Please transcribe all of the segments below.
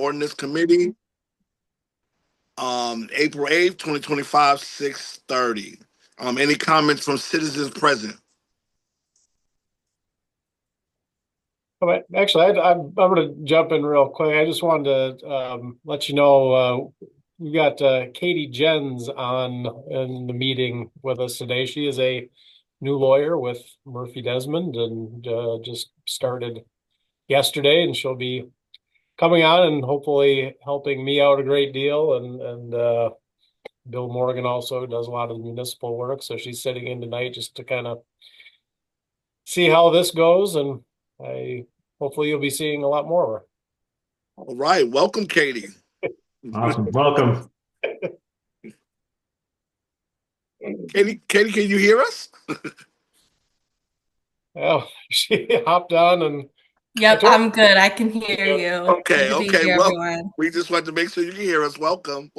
Ordinance Committee, April 8th, 2025, 6:30. Any comments from citizens present? Actually, I'm going to jump in real quick. I just wanted to let you know we got Katie Jens on in the meeting with us today. She is a new lawyer with Murphy Desmond and just started yesterday, and she'll be coming on and hopefully helping me out a great deal. And Bill Morgan also does a lot of the municipal work, so she's sitting in tonight just to kind of see how this goes, and I hopefully you'll be seeing a lot more of her. All right, welcome, Katie. Awesome. Welcome. Katie, can you hear us? Well, she hopped on and Yep, I'm good. I can hear you. Okay, Good to be okay. here, Well, everyone. we just want to make sure you can hear us. Welcome.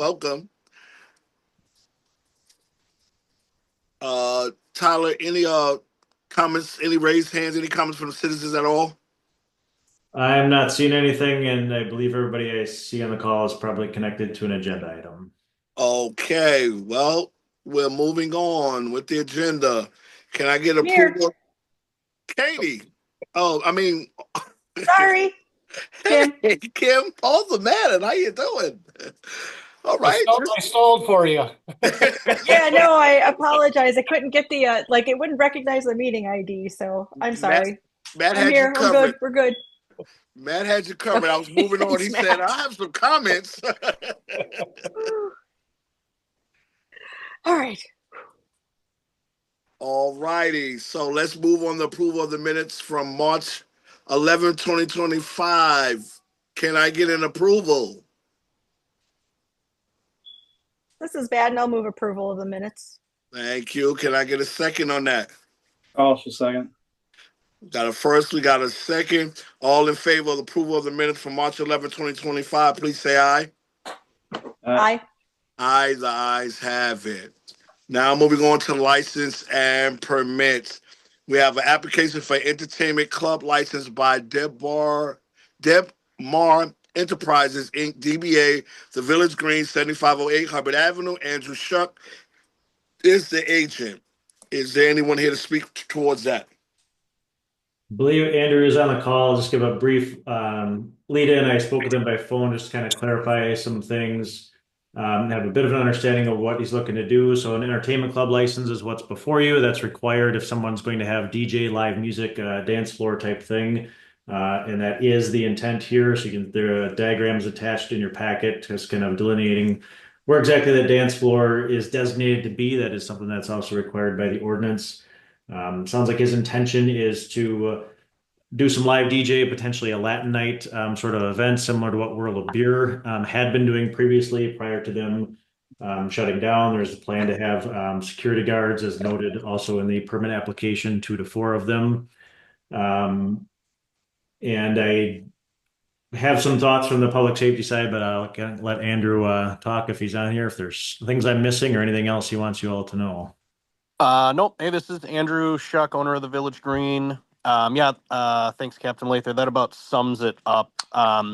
Tyler, any comments, any raised hands, any comments from the citizens at all? I'm not seeing anything, and I believe everybody I see on the call is probably connected to an agenda item. Okay, well, we're moving on with the agenda. Can I get Here. approval? Katie. Oh, I mean, Sorry. Kim. hey, Kim, Paul's the man. How you doing? All right. I stalled for you. Yeah, no, I apologize. I couldn't get the it wouldn't recognize the meeting ID, so I'm sorry. Matt I'm had here. you We're covered. good. We're good. Matt had you covered. I was moving on. He Thanks, said, Matt. I have some comments. All right. All righty. So let's move on to approval of the minutes from March 11, 2025. Can I get an approval? This is bad, and I'll move approval of the minutes. Thank you. Can I get a second on that? Also second. Got a first, we got a second. All in favor of the approval of the minutes from March 11, 2025, please say aye. Aye. Aye, the ayes have it. Now moving on to license and permits. We have an application for entertainment club license by Deb Mar Enterprises, Inc., DBA, The Village Green, 7508 Hubbard Avenue. Andrew Shuck is the agent. Is there anyone here to speak towards that? I believe Andrew is on the call. I'll just give a brief lead in. I spoke with him by phone just to kind of clarify some things, have a bit of an understanding of what he's looking to do. So an entertainment club license is what's before you. That's required if someone's going to have DJ, live music, dance floor type thing. And that is the intent here. So there are diagrams attached in your packet, just kind of delineating where exactly the dance floor is designated to be. That is something that's also required by the ordinance. Sounds like his intention is to do some live DJ, potentially a Latin night sort of event, similar to what World of Beer had been doing previously prior to them shutting down. There's a plan to have security guards, as noted also in the permit application, 2 to 4 of them. And I have some thoughts from the public safety side, but I'll let Andrew talk if he's on here, if there's things I'm missing or anything else he wants you all to know. Nope. Hey, this is Andrew Shuck, owner of the Village Green. Thanks, Captain Lather. That about sums it up.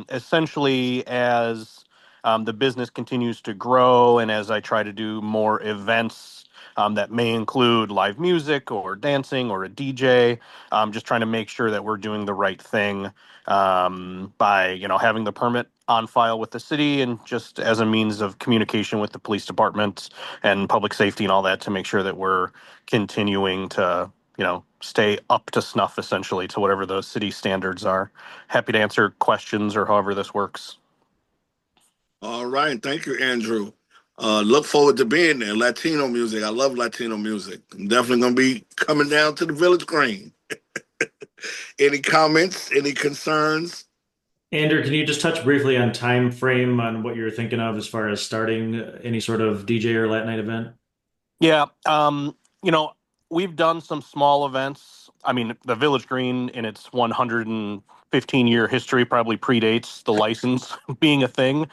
Essentially, as the business continues to grow and as I try to do more events that may include live music or dancing or a DJ, just trying to make sure that we're doing the right thing by, having the permit on file with the city and just as a means of communication with the police department and public safety and all that to make sure that we're continuing to, stay up to snuff essentially to whatever those city standards are. Happy to answer questions or however this works. All right. Thank you, Andrew. Look forward to being there. Latino music. I love Latino music. I'm definitely going to be coming down to the Village Green. Any comments? Any concerns? Andrew, can you just touch briefly on time frame on what you're thinking of as far as starting any sort of DJ or Latin night event? Yeah. We've done some small events. I mean, the Village Green in its 115-year history probably predates the license being a thing.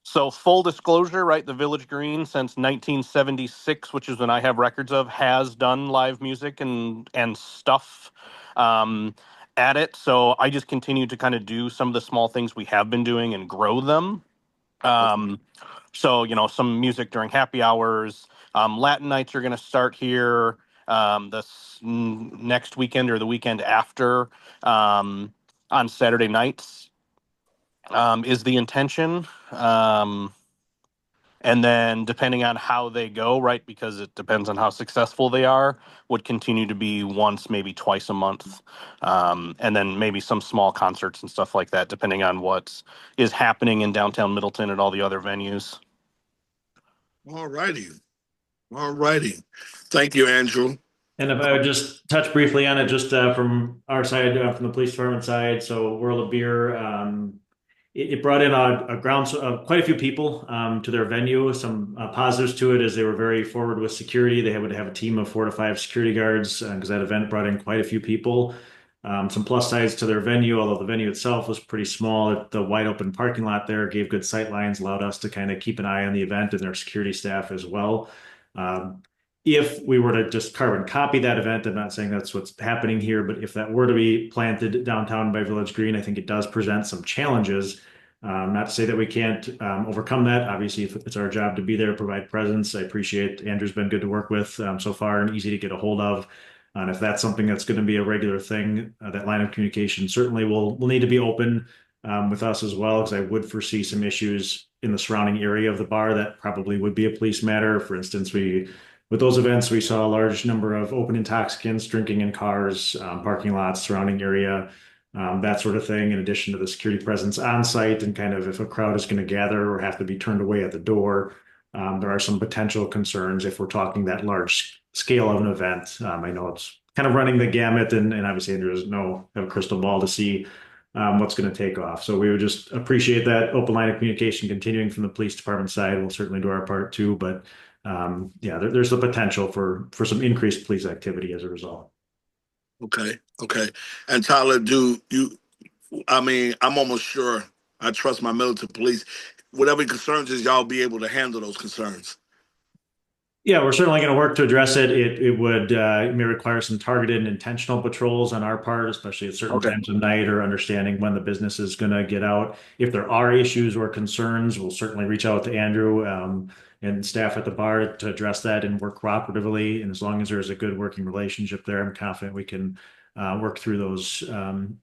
So full disclosure, right? The Village Green since 1976, which is when I have records of, has done live music and stuff. at it. So I just continue to kind of do some of the small things we have been doing and grow them. So, some music during happy hours. Latin nights are going to start here this next weekend or the weekend after on Saturday nights is the intention. And then depending on how they go, right, because it depends on how successful they are, would continue to be once, maybe twice a month. And then maybe some small concerts and stuff like that, depending on what is happening in downtown Middleton and all the other venues. All righty. All righty. Thank you, Andrew. And if I would just touch briefly on it, just from our side, from the police department side, so World of Beer, it brought in quite a few people to their venue. Some positives to it is they were very forward with security. They would have a team of 4 to 5 security guards because that event brought in quite a few people. Some plus sides to their venue, although the venue itself was pretty small. The wide open parking lot there gave good sight lines, allowed us to kind of keep an eye on the event and their security staff as well. If we were to just carbon copy that event, I'm not saying that's what's happening here, but if that were to be planted downtown by Village Green, I think it does present some challenges. Not to say that we can't overcome that. Obviously, it's our job to be there, provide presence. I appreciate Andrew's been good to work with so far and easy to get a hold of. And if that's something that's going to be a regular thing, that line of communication certainly will need to be open with us as well, because I would foresee some issues in the surrounding area of the bar that probably would be a police matter. For instance, with those events, we saw a large number of open intoxicants drinking in cars, parking lots, surrounding area, that sort of thing, in addition to the security presence on site. And kind of if a crowd is going to gather or have to be turned away at the door, there are some potential concerns if we're talking that large scale of an event. I know it's kind of running the gamut, and obviously Andrew doesn't have a crystal ball to see what's going to take off. So we would just appreciate that open line of communication continuing from the police department side. We'll certainly do our part too, but there's the potential for some increased police activity as a result. Okay. And Tyler, I'm almost sure, I trust my military police. Whatever concerns is, y'all be able to handle those concerns. Yeah, we're certainly going to work to address it. It may require some targeted and intentional patrols on our part, especially at certain times of night, or understanding when the business is going to get out. If there are issues or concerns, we'll certainly reach out to Andrew and staff at the bar to address that and work cooperatively. And as long as there's a good working relationship there, I'm confident we can work through those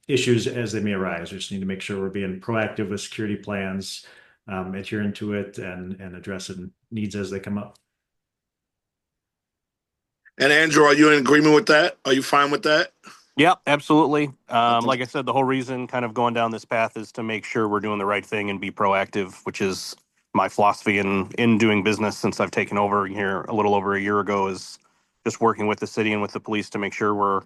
issues as they may arise. We just need to make sure we're being proactive with security plans, adhering to it, and addressing needs as they come up. And Andrew, are you in agreement with that? Are you fine with that? Yeah, absolutely. Like I said, the whole reason kind of going down this path is to make sure we're doing the right thing and be proactive, which is my philosophy in doing business since I've taken over here a little over a year ago, is just working with the city and with the police to make sure we're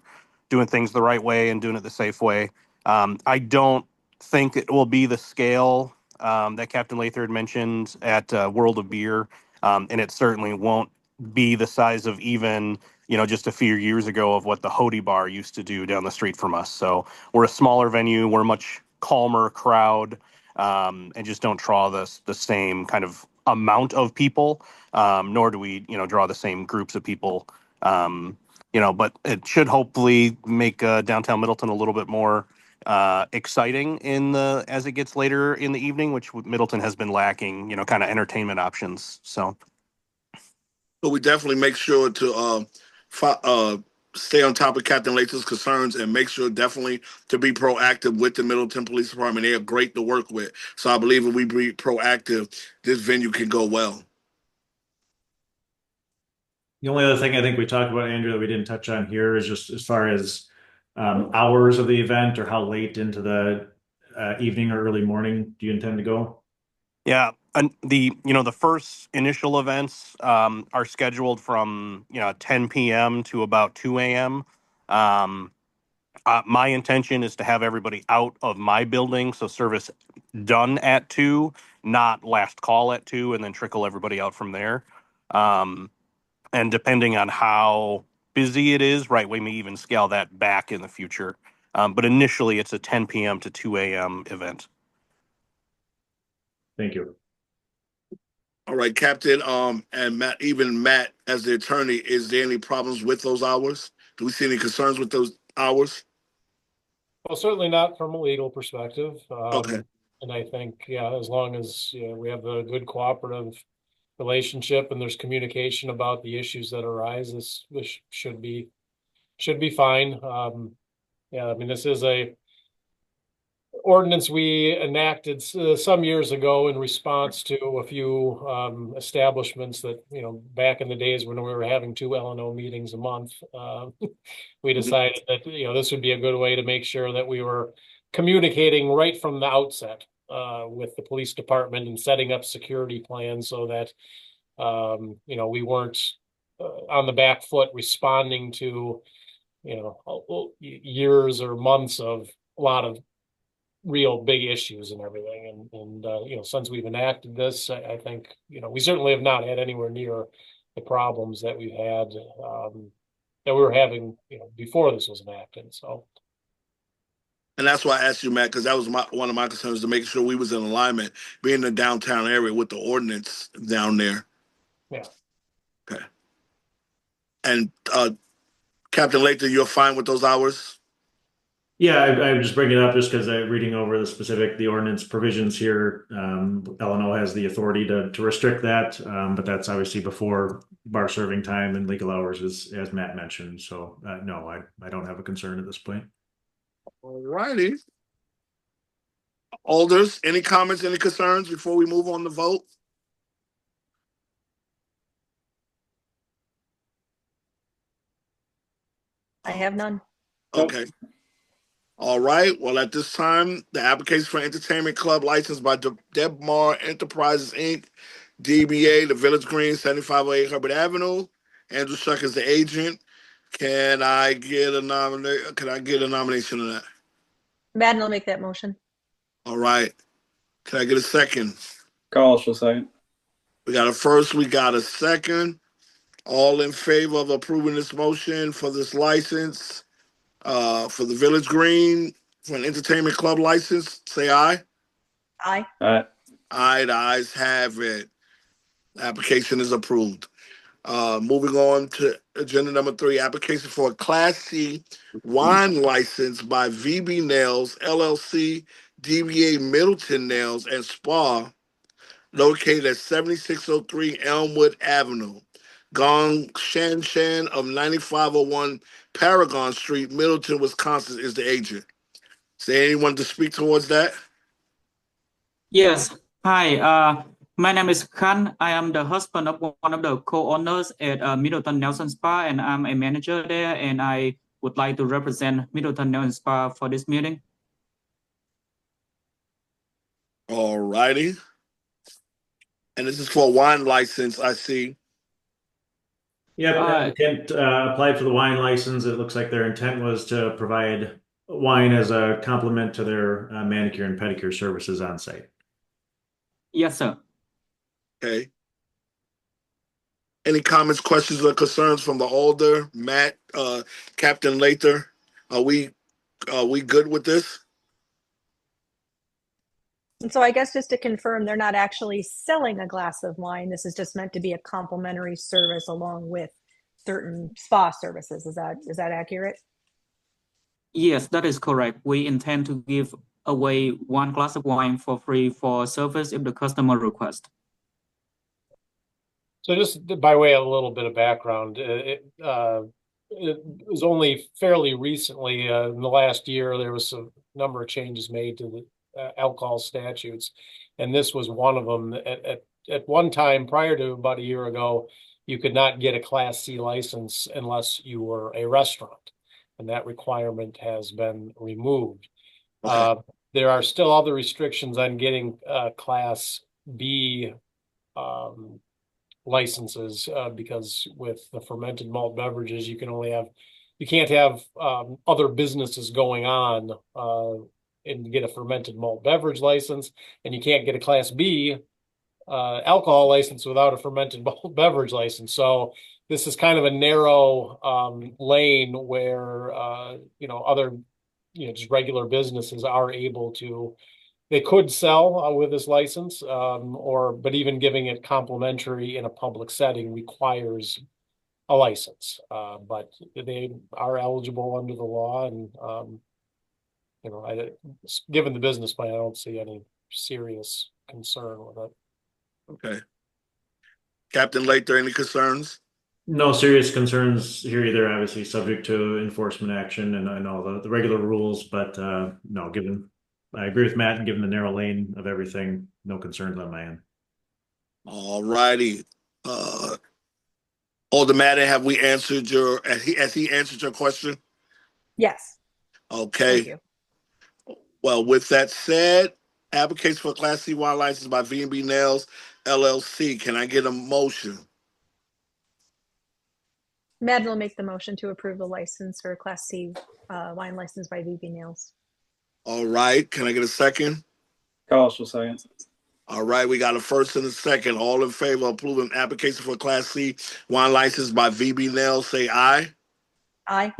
doing things the right way and doing it the safe way. I don't think it will be the scale that Captain Lather had mentioned at World of Beer, and it certainly won't be the size of even just a few years ago of what the Hody Bar used to do down the street from us. So we're a smaller venue, we're a much calmer crowd, and just don't draw the same kind of amount of people, nor do we draw the same groups of people. But it should hopefully make downtown Middleton a little bit more exciting as it gets later in the evening, which Middleton has been lacking, kind of entertainment options. So we definitely make sure to stay on top of Captain Latham's concerns and make sure definitely to be proactive with the Middleton Police Department. They are great to work with. So I believe if we be proactive, this venue can go well. The only other thing I think we talked about, Andrew, that we didn't touch on here is just as far as hours of the event, or how late into the evening or early morning do you intend to go? Yeah, and the first initial events are scheduled from 10 p.m. to about 2 a.m. My intention is to have everybody out of my building, so service done at 2, not last call at 2, and then trickle everybody out from there. And depending on how busy it is, right, we may even scale that back in the future. But initially, it's a 10 p.m. to 2 a.m. event. Thank you. All right, Captain, and Matt, even Matt, as the attorney, is there any problems with those hours? Do we see any concerns with those hours? Well, certainly not from a legal perspective. Okay. And I think, yeah, as long as we have a good cooperative relationship and there's communication about the issues that arise, this should be fine. Yeah, I mean, this is a ordinance we enacted some years ago in response to a few establishments that, back in the days when we were having 2 L&O meetings a month, we decided that, this would be a good way to make sure that we were communicating right from the outset with the police department and setting up security plans so that, we weren't on the back foot responding to, years or months of a lot of real big issues and everything. And since we've enacted this, I think, we certainly have not had anywhere near the problems that we've had, that we were having, before this was enacted. So. And that's why I asked you, Matt, because that was one of my concerns, to make sure we was in alignment, being in the downtown area with the ordinance down there. Yeah. Okay. And Captain Lathan, you're fine with those hours? Yeah, I just bring it up just because I'm reading over the ordinance provisions here. L&O has the authority to restrict that, but that's obviously before bar serving time and legal hours, as Matt mentioned. So no, I don't have a concern at this point. All righty. Alders, any comments, any concerns before we move on to vote? I have none. Okay. All right. Well, at this time, the application for entertainment club license by Debmar Enterprises, Inc., DBA, the Village Green, 7508 Herbert Avenue. Andrew Shuck is the agent. Can I get a nomination of that? Madden will make that motion. All right. Can I get a second? Carl shall second. We got a first, we got a second. All in favor of approving this motion for this license, for the Village Green, for an entertainment club license, say aye. Aye. Aye. Aye, the ayes have it. The application is approved. Moving on to agenda number 3, application for a Class C wine license by VB Nails, LLC, DBA Middleton Nails and Spa, located at 7603 Elmwood Avenue. Gong Shan Shan of 9501 Paragon Street, Middleton, Wisconsin, is the agent. Is there anyone to speak towards that? Yes. Hi. My name is Khan. I am the husband of one of the co-owners at Middleton Nelson Spa, and I'm a manager there. And I would like to represent Middleton Nelson Spa for this meeting. All righty. And this is for a wine license, I see. Yeah, intent applied for the wine license. It looks like their intent was to provide wine as a complement to their manicure and pedicure services on site. Yes, sir. Okay. Any comments, questions, or concerns from the Alder, Matt, Captain Lather? Are we good with this? And so I guess just to confirm, they're not actually selling a glass of wine. This is just meant to be a complimentary service along with certain spa services. Is that accurate? Yes, that is correct. We intend to give away 1 glass of wine for free for service if the customer requests. So just by way of a little bit of background, it was only fairly recently, in the last year, there was a number of changes made to the alcohol statutes, and this was one of them. At one time, prior to about a year ago, you could not get a Class C license unless you were a restaurant, and that requirement has been removed. Okay. There are still other restrictions on getting Class B licenses, because with the fermented malt beverages, you can't have other businesses going on and get a fermented malt beverage license, and you can't get a Class B alcohol license without a fermented malt beverage license. So this is kind of a narrow lane where other just regular businesses are able to. They could sell with this license, but even giving it complimentary in a public setting requires a license. But they are eligible under the law, and you know, given the business plan, I don't see any serious concern with it. Okay. Captain Lather, any concerns? No serious concerns here either, obviously subject to enforcement action and I know the regular rules, but no, I agree with Matt and given the narrow lane of everything, no concerns on my end. All righty. Alderman Madden, have we answered has he answered your question? Yes, Okay. thank you. Well, with that said, application for Class C wine license by V&B Nails LLC. Can I get a motion? Madden will make the motion to approve the license for Class C wine license by VB Nails. All right. Can I get a second? Carlos will second. All right. We got a first and a second. All in favor of approving application for Class C wine license by VB Nails, say aye. Aye.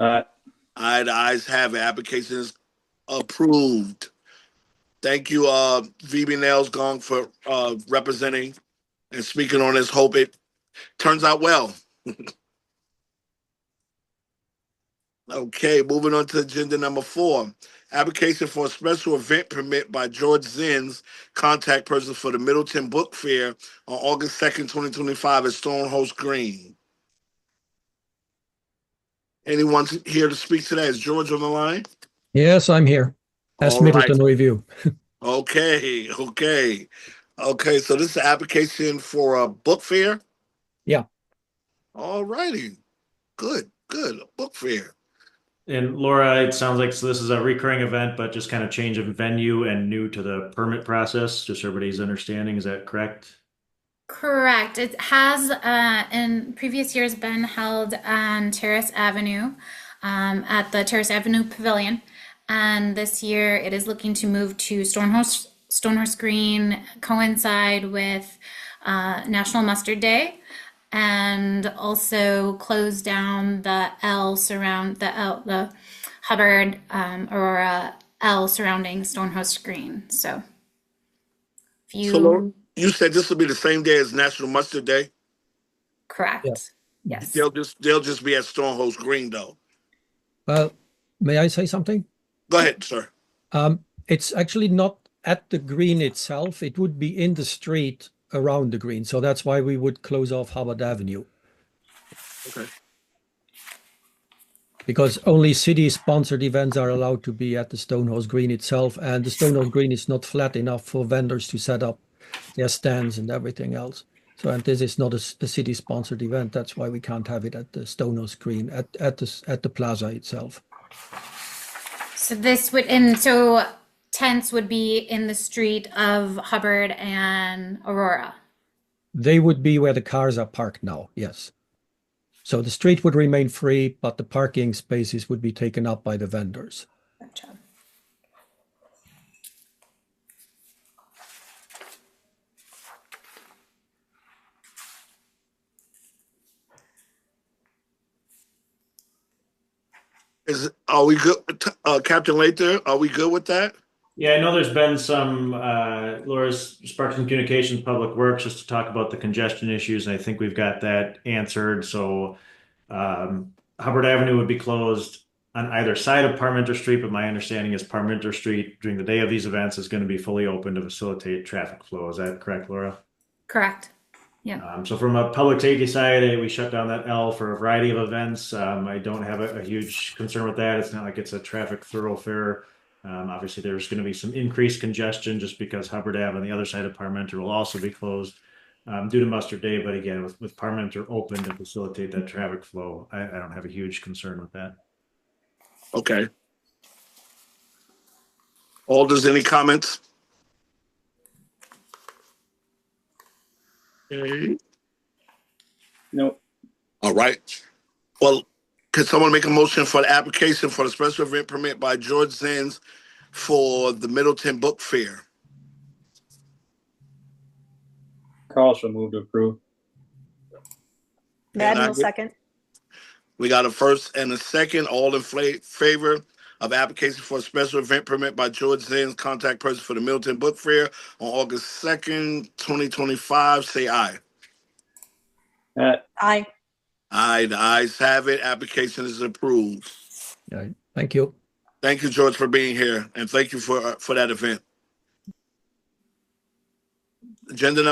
Aye. The ayes have it. Application is approved. Thank you, VB Nails Gong, for representing and speaking on this. Hope it turns out well. Okay, moving on to agenda number 4. Application for a special event permit by George Zinn's contact person for the Middleton Book Fair on August 2nd, 2025 at Stonehurst Green. Anyone here to speak to that? Is George on the line? Yes, I'm here. As All Middleton right. Review. Okay. So this is an application for a book fair? Yeah. All righty. Good. A book fair. And Laura, it sounds like so this is a recurring event, but just kind of change of venue and new to the permit process, just so everybody's understanding. Is that correct? Correct. It has in previous years been held on Terrace Avenue at the Terrace Avenue Pavilion. And this year it is looking to move to Stonehurst Green, coincide with National Mustard Day, and also close down the the Hubbard Aurora L surrounding Stonehurst Green. So if you So you said this will be the same day as National Mustard Day? correct. Yeah. Yes. They'll just be at Stonehurst Green though. Well, may I say something? Go ahead, sir. It's actually not at the green itself. It would be in the street around the green. So that's why we would close off Hubbard Avenue. Okay. Because only city-sponsored events are allowed to be at the Stonehurst Green itself. And the Stonehurst Green is not flat enough for vendors to set up their stands and everything else. So, and this is not a city-sponsored event. That's why we can't have it at the Stonehurst Green, at the plaza itself. So tents would be in the street of Hubbard and Aurora. They would be where the cars are parked now, yes. So the street would remain free, but the parking spaces would be taken up by the vendors. Gotcha. Are we good, Captain Lather? Are we good with that? Yeah, I know there's been some, Laura's sparked some communications, Public Works, just to talk about the congestion issues, and I think we've got that answered. So Hubbard Avenue would be closed on either side of Parmenter Street, but my understanding is Parmenter Street during the day of these events is going to be fully open to facilitate traffic flow. Is that correct, Laura? Correct. Yeah. So from a public safety side, we shut down that L for a variety of events. I don't have a huge concern with that. It's not like it's a traffic thoroughfare. Obviously, there's going to be some increased congestion just because Hubbard Ave on the other side of Parmenter will also be closed due to Mustard Day. But again, with Parmenter open to facilitate that traffic flow, I don't have a huge concern with that. Okay. Alders, any comments? Okay. Nope. All right. Well, could someone make a motion for the application for the special event permit by George Zinn's for the Middleton Book Fair? Carlos will move to approve. Madden will second. We got a first and a second. All in favor of application for a special event permit by George Zinn's contact person for the Middleton Book Fair on August 2nd, 2025, say aye. Aye. Aye, the ayes have it. Application is approved. Right. Thank you. Thank you, George, for being here, and thank you for that event. Agenda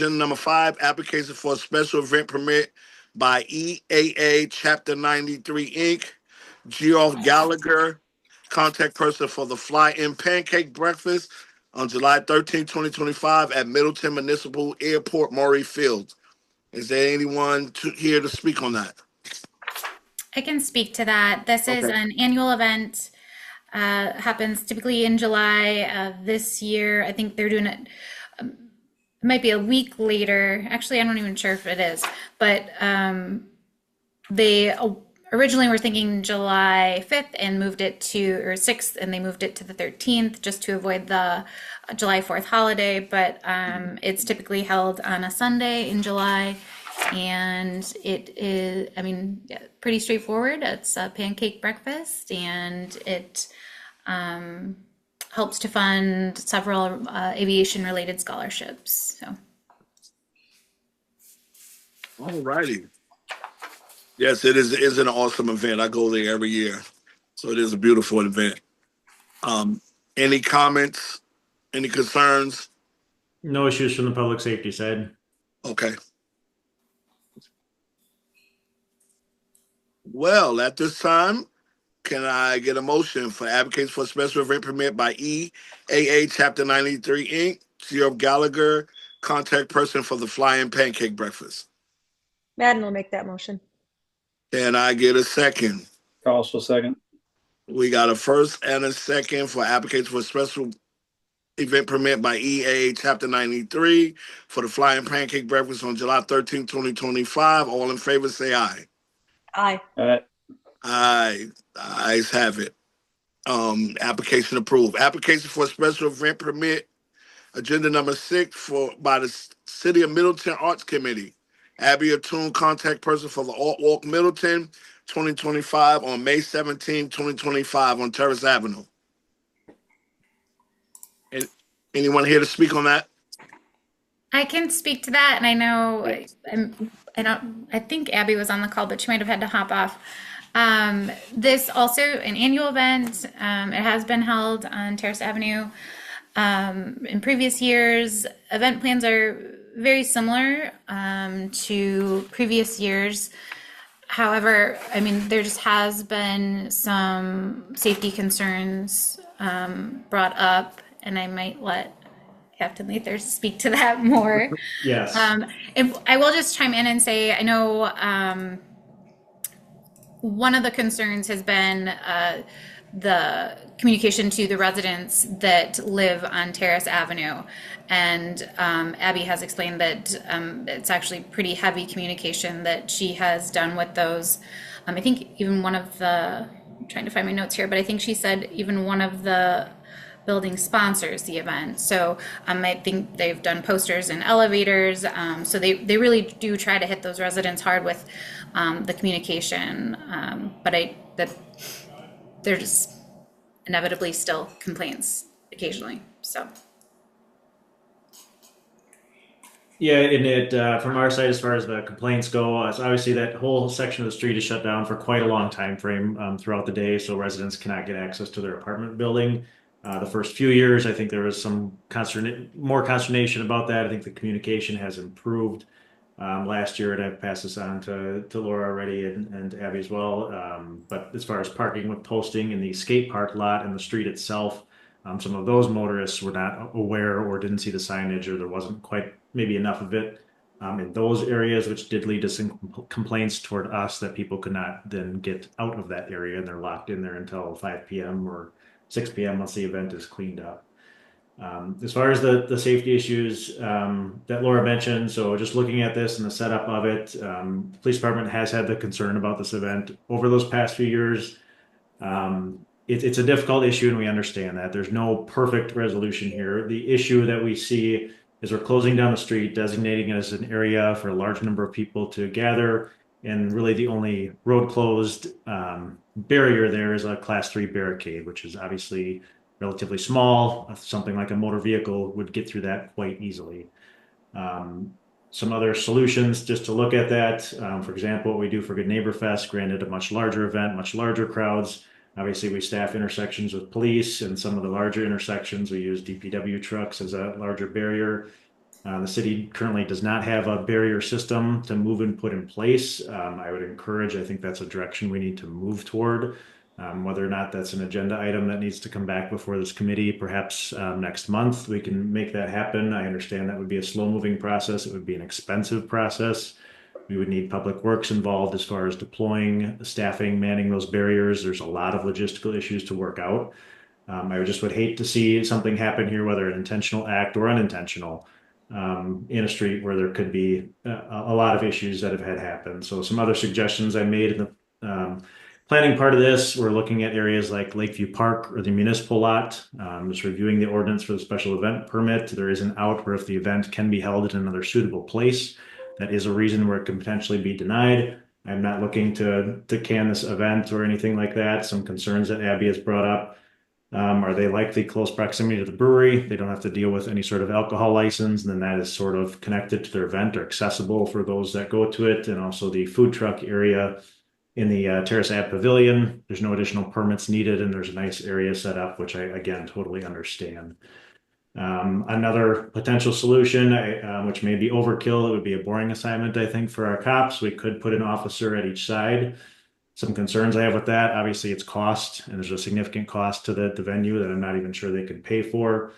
number 5, application for a special event permit by EAA Chapter 93 Inc. Geoff Gallagher, contact person for the Fly-In Pancake Breakfast on July 13, 2025 at Middleton Municipal Airport, Maury Field. Is there anyone here to speak on that? I can speak to that. This is Okay. an annual event. Happens typically in July. This year, I think they're doing it. It might be a week later. Actually, I'm not even sure if it is, but they originally were thinking July 5th and moved it to, or 6th, and they moved it to the 13th just to avoid the July 4th holiday. But it's typically held on a Sunday in July, and it is, I mean, pretty straightforward. It's a pancake breakfast, and it helps to fund several aviation-related scholarships. So, All righty. Yes, it is an awesome event. I go there every year, so it is a beautiful event. Any comments? Any concerns? No issues from the public safety side. Okay. Well, at this time, can I get a motion for application for a special event permit by EAA Chapter 93 Inc., Geoff Gallagher, contact person for the Fly-In Pancake Breakfast? Madden will make that motion. Can I get a second? Carlos will second. We got a first and a second for application for a special event permit by EAA Chapter 93 for the Fly-In Pancake Breakfast on July 13, 2025. All in favor, say aye. Aye. All right. Aye. Ayes have it. Application approved. Application for a special event permit, agenda number 6 by the City of Middleton Arts Committee. Abby Attoon, contact person for the Art Walk Middleton, 2025 on May 17, 2025 on Terrace Avenue. And anyone here to speak on that? I can speak to that, and I know I think Abby was on the call, but she might have had to hop off. This also an annual event. It has been held on Terrace Avenue. In previous years, event plans are very similar to previous years. However, I mean, there just has been some safety concerns brought up, and I might let Captain Lather speak to that more. Yes. If I will just chime in and say, I know one of the concerns has been the communication to the residents that live on Terrace Avenue. And Abby has explained that it's actually pretty heavy communication that she has done with those. I think even one of the, I'm trying to find my notes here, but I think she said even one of the building sponsors the event. So I think they've done posters and elevators. So they really do try to hit those residents hard with the communication. But there's inevitably still complaints occasionally. So. Yeah, and it from our side, as far as the complaints go, it's obviously that whole section of the street is shut down for quite a long time frame throughout the day, so residents cannot get access to their apartment building. The first few years, I think there was some more consternation about that. I think the communication has improved last year, and I've passed this on to Laura already and Abby as well. But as far as parking with posting in the skate park lot and the street itself, some of those motorists were not aware or didn't see the signage, or there wasn't quite maybe enough of it in those areas, which did lead to some complaints toward us that people could not then get out of that area, and they're locked in there until 5 p.m. or 6 p.m. once the event is cleaned up. As far as the safety issues that Laura mentioned, so just looking at this and the setup of it, the police department has had the concern about this event over those past few years. It's a difficult issue, and we understand that. There's no perfect resolution here. The issue that we see is we're closing down the street, designating it as an area for a large number of people to gather, and really the only road closed barrier there is a Class 3 barricade, which is obviously relatively small. Something like a motor vehicle would get through that quite easily. Some other solutions just to look at that, for example, what we do for Good Neighbor Fest, granted a much larger event, much larger crowds, Obviously, we staff intersections with police, and some of the larger intersections, we use DPW trucks as a larger barrier. The city currently does not have a barrier system to move and put in place. I would encourage, I think that's a direction we need to move toward. Whether or not that's an agenda item that needs to come back before this committee, perhaps next month, we can make that happen. I understand that would be a slow moving process. It would be an expensive process. We would need public works involved as far as deploying, staffing, manning those barriers. There's a lot of logistical issues to work out. I just would hate to see something happen here, whether an intentional act or unintentional, in a street where there could be a lot of issues that have had happen. So some other suggestions I made in the planning part of this, we're looking at areas like Lakeview Park or the municipal lot, just reviewing the ordinance for the special event permit. There is an out where if the event can be held in another suitable place, that is a reason where it can potentially be denied. I'm not looking to can this event or anything like that. Some concerns that Abby has brought up. Are they likely close proximity to the brewery? They don't have to deal with any sort of alcohol license, and then that is sort of connected to their event or accessible for those that go to it. And also the food truck area in the Terrace Ave Pavilion, there's no additional permits needed, and there's a nice area set up, which I, again, totally understand. Another potential solution, which may be overkill, it would be a boring assignment, I think, for our cops. We could put an officer at each side. Some concerns I have with that, obviously it's cost, and there's a significant cost to the venue that I'm not even sure they could pay for.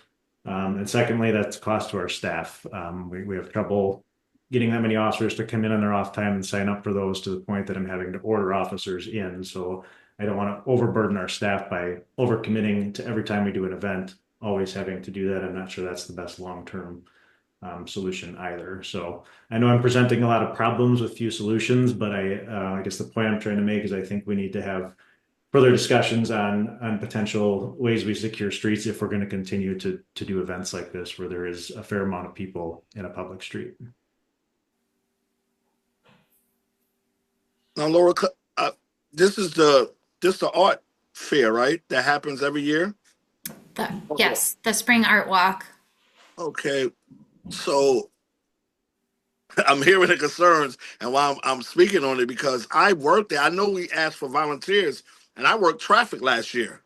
And secondly, that's cost to our staff. We have trouble getting that many officers to come in on their off time and sign up for those, to the point that I'm having to order officers in. So I don't want to overburden our staff by overcommitting to every time we do an event, always having to do that. I'm not sure that's the best long-term solution either. So I know I'm presenting a lot of problems with few solutions, but I guess the point I'm trying to make is I think we need to have further discussions on potential ways we secure streets if we're going to continue to do events like this where there is a fair amount of people in a public street. Now, Laura, this is the art fair, right? That happens every year. Yes, the spring art walk. Okay, so I'm hearing the concerns, and while I'm speaking on it, because I worked there, I know we asked for volunteers, and I worked traffic last year.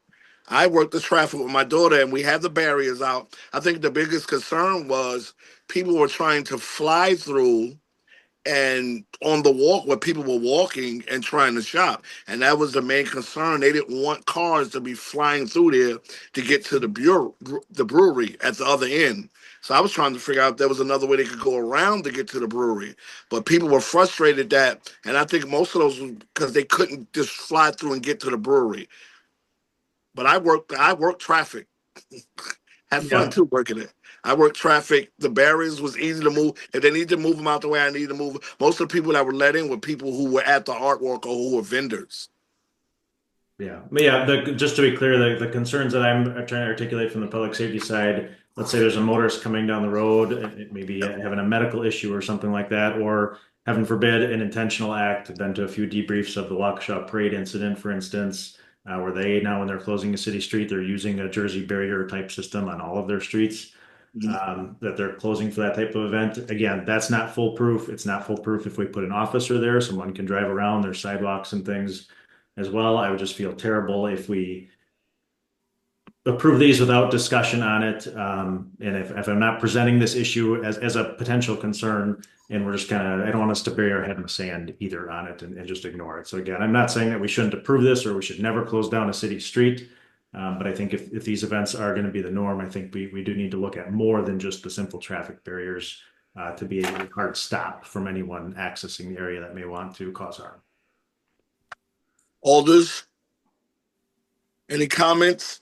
I worked the traffic with my daughter, and we had the barriers out. I think the biggest concern was people were trying to fly through and on the walk where people were walking and trying to shop. And that was the main concern. They didn't want cars to be flying through there to get to the brewery at the other end. So I was trying to figure out if there was another way they could go around to get to the brewery. But people were frustrated that, and I think most of those was because they couldn't just fly through and get to the brewery. But I worked traffic. Had fun too working it. I worked traffic. The barriers was easy to move. If they needed to move them out the way I needed to move, most of the people that were let in were people who were at the artwork or who were vendors. Yeah, but just to be clear, the concerns that I'm trying to articulate from the public safety side, let's say there's a motorist coming down the road, maybe having a medical issue or something like that, or heaven forbid, an intentional act. I've been to a few debriefs of the Waukesha parade incident, for instance, where they now, when they're closing a city street, they're using a Jersey barrier type system on all of their streets. That they're closing for that type of event. Again, that's not foolproof. It's not foolproof if we put an officer there. Someone can drive around. There's sidewalks and things as well. I would just feel terrible if we approve these without discussion on it. And if I'm not presenting this issue as a potential concern, and we're just I don't want us to bury our head in the sand either on it and just ignore it. So again, I'm not saying that we shouldn't approve this or we should never close down a city street. But I think if these events are going to be the norm, I think we do need to look at more than just the simple traffic barriers to be a hard stop from anyone accessing the area that may want to cause harm. Alders, any comments?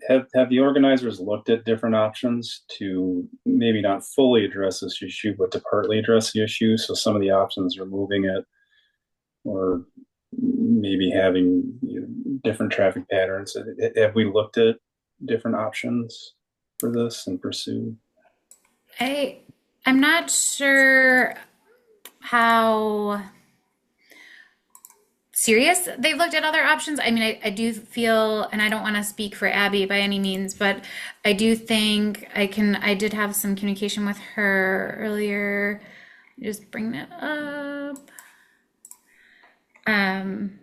Have the organizers looked at different options to maybe not fully address this issue, but to partly address the issue? So some of the options are moving it, or maybe having different traffic patterns. Have we looked at different options for this and pursued? I'm not sure how serious they've looked at other options. I mean, I do feel, and I don't want to speak for Abby by any means, but I do think I did have some communication with her earlier. Just bring that up. Um,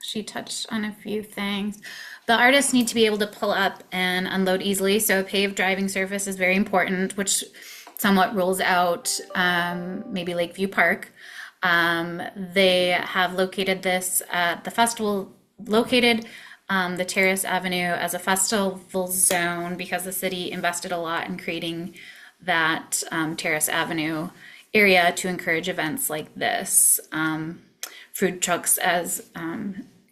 she touched on a few things. The artists need to be able to pull up and unload easily, so a paved driving surface is very important, which somewhat rules out maybe Lakeview Park. They have located this at the festival, located the Terrace Avenue as a festival zone because the city invested a lot in creating that Terrace Avenue area to encourage events like this. Food trucks, as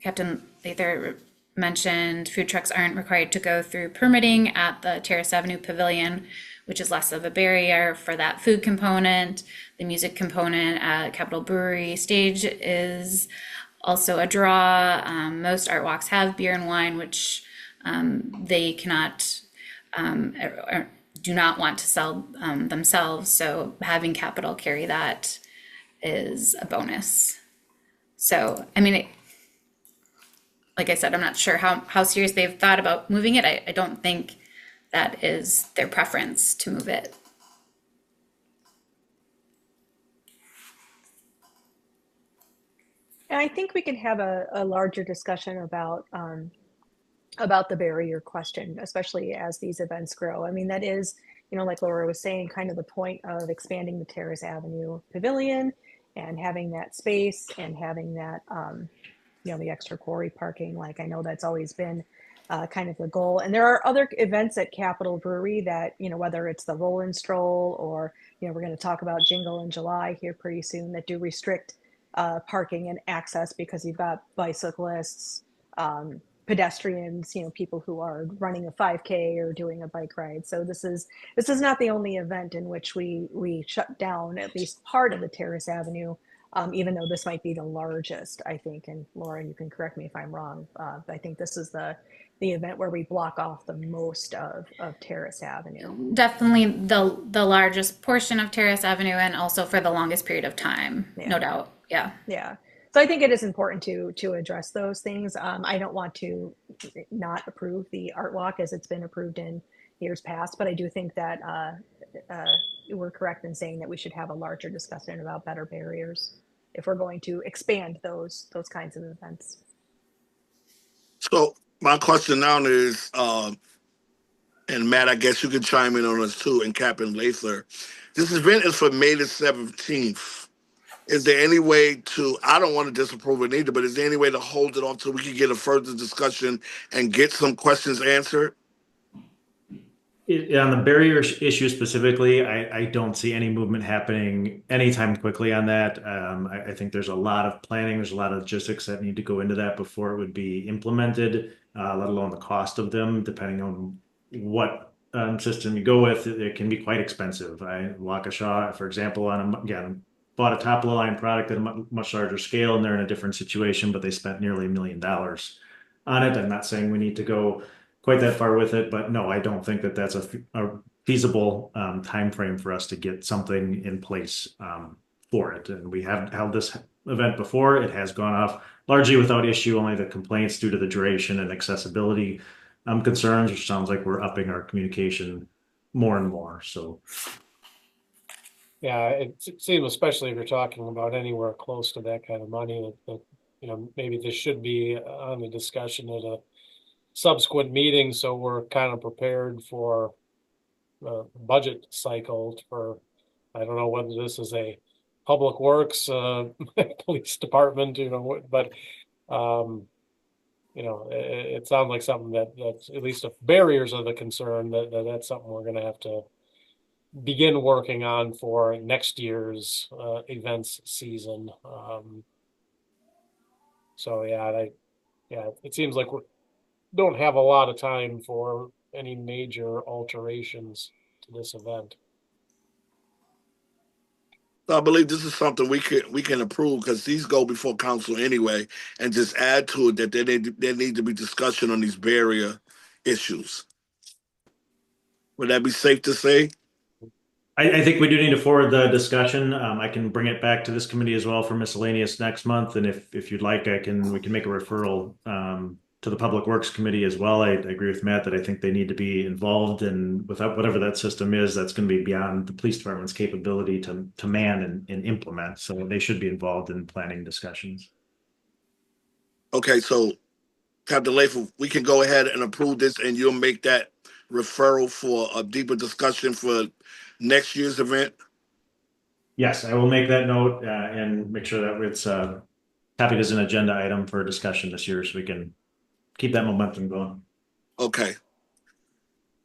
Captain Lather mentioned, food trucks aren't required to go through permitting at the Terrace Avenue Pavilion, which is less of a barrier for that food component. The music component at Capitol Brewery stage is also a draw. Most art walks have beer and wine, which they cannot or do not want to sell themselves. So having Capitol carry that is a bonus. So, I mean, like I said, I'm not sure how serious they've thought about moving it. I don't think that is their preference to move it. And I think we can have a larger discussion about the barrier question, especially as these events grow. I mean, that is, like Laura was saying, kind of the point of expanding the Terrace Avenue Pavilion and having that space and having that, the extra quarry parking. Like, I know that's always been kind of the goal. And there are other events at Capitol Brewery that, whether it's the Roll and Stroll or, we're going to talk about Jingle in July here pretty soon, that do restrict parking and access because you've got bicyclists, pedestrians, people who are running a 5K or doing a bike ride. So this is not the only event in which we shut down at least part of the Terrace Avenue, even though this might be the largest, I think. And Laura, you can correct me if I'm wrong. I think this is the event where we block off the most of Terrace Avenue. Definitely the largest portion of Terrace Avenue, and also for the longest period of time, no doubt. Yeah. Yeah. So I think it is important to address those things. I don't want to not approve the art walk as it's been approved in years past, but I do think that we're correct in saying that we should have a larger discussion about better barriers if we're going to expand those kinds of events. So my question now is, and Matt, I guess you could chime in on us too, and Captain Lather. This event is for May the 17th. Is there any way to, I don't want to disapprove it either, but is there any way to hold it off so we can get a further discussion and get some questions answered? On the barrier issue specifically, I don't see any movement happening anytime quickly on that. I think there's a lot of planning, there's a lot of logistics that need to go into that before it would be implemented, let alone the cost of them, depending on what system you go with. It can be quite expensive. Waukesha, for example, bought a top of the line product at a much larger scale, and they're in a different situation, but they spent nearly $1 million on it. I'm not saying we need to go quite that far with it, but no, I don't think that that's a feasible time frame for us to get something in place for it. And we have held this event before. It has gone off largely without issue, only the complaints due to the duration and accessibility concerns, which sounds like we're upping our communication more and more. So yeah, it seems, especially if you're talking about anywhere close to that kind of money, that maybe this should be on the discussion at a subsequent meeting, so we're kind of prepared for a budget cycle for, I don't know whether this is a public works, police department, but it sounds like something that's, at least if barriers are the concern, that's something we're going to have to begin working on for next year's events season. So it seems like we don't have a lot of time for any major alterations to this event. I believe this is something we can approve because these go before council anyway, and just add to it that there need to be discussion on these barrier issues. Would that be safe to say? I think we do need to forward the discussion. I can bring it back to this committee as well for miscellaneous next month, and if you'd like, we can make a referral to the Public Works Committee as well. I agree with Matt that I think they need to be involved, and without whatever that system is, that's going to be beyond the police department's capability to man and implement. So they should be involved in planning discussions. Okay, so Captain Lathrop, we can go ahead and approve this, and you'll make that referral for a deeper discussion for next year's event. Yes, I will make that note and make sure that it's copied as an agenda item for discussion this year, so we can keep that momentum going. Okay.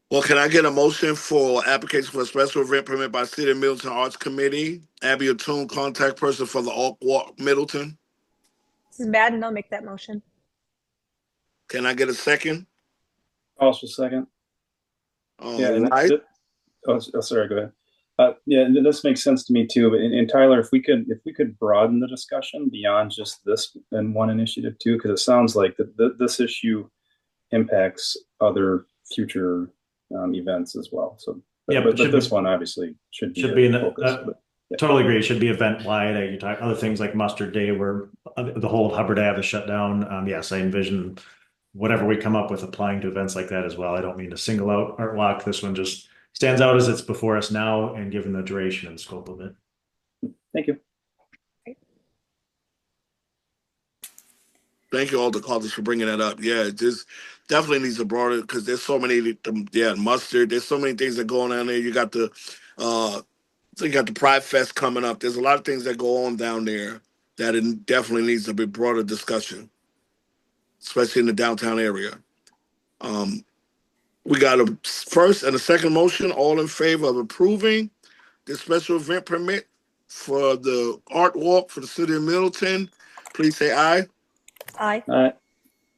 Well, can I get a motion for application for a special event permit by City of Middleton Arts Committee? Abby O'Toole, contact person for the Arc Walk Middleton. This is Madden. I'll make that motion. Can I get a second? Also second. Yeah, right. Sorry, go ahead. Yeah, this makes sense to me too. But and Tyler, if we could broaden the discussion beyond just this and one initiative too, because it sounds like this issue impacts other future events as well. So, but this one obviously should be in focus. Totally agree. It should be event wide. You talk other things like Mustard Day, where the whole Hubbard Ave is shut down. Yes, I envision whatever we come up with applying to events like that as well. I don't mean to single out Art Walk. This one just stands out as it's before us now, and given the duration and scope of it. Thank you. Thank you all the callers for bringing that up. Yeah, it just definitely needs a broader, because there's so many. Yeah, Mustard. There's so many things that go on down there. You got the so you got the Pride Fest coming up. There's a lot of things that go on down there that it definitely needs a bit broader discussion, especially in the downtown area. We got a first and a second motion. All in favor of approving the special event permit for the Art Walk for the City of Middleton, please say aye. Aye. Aye.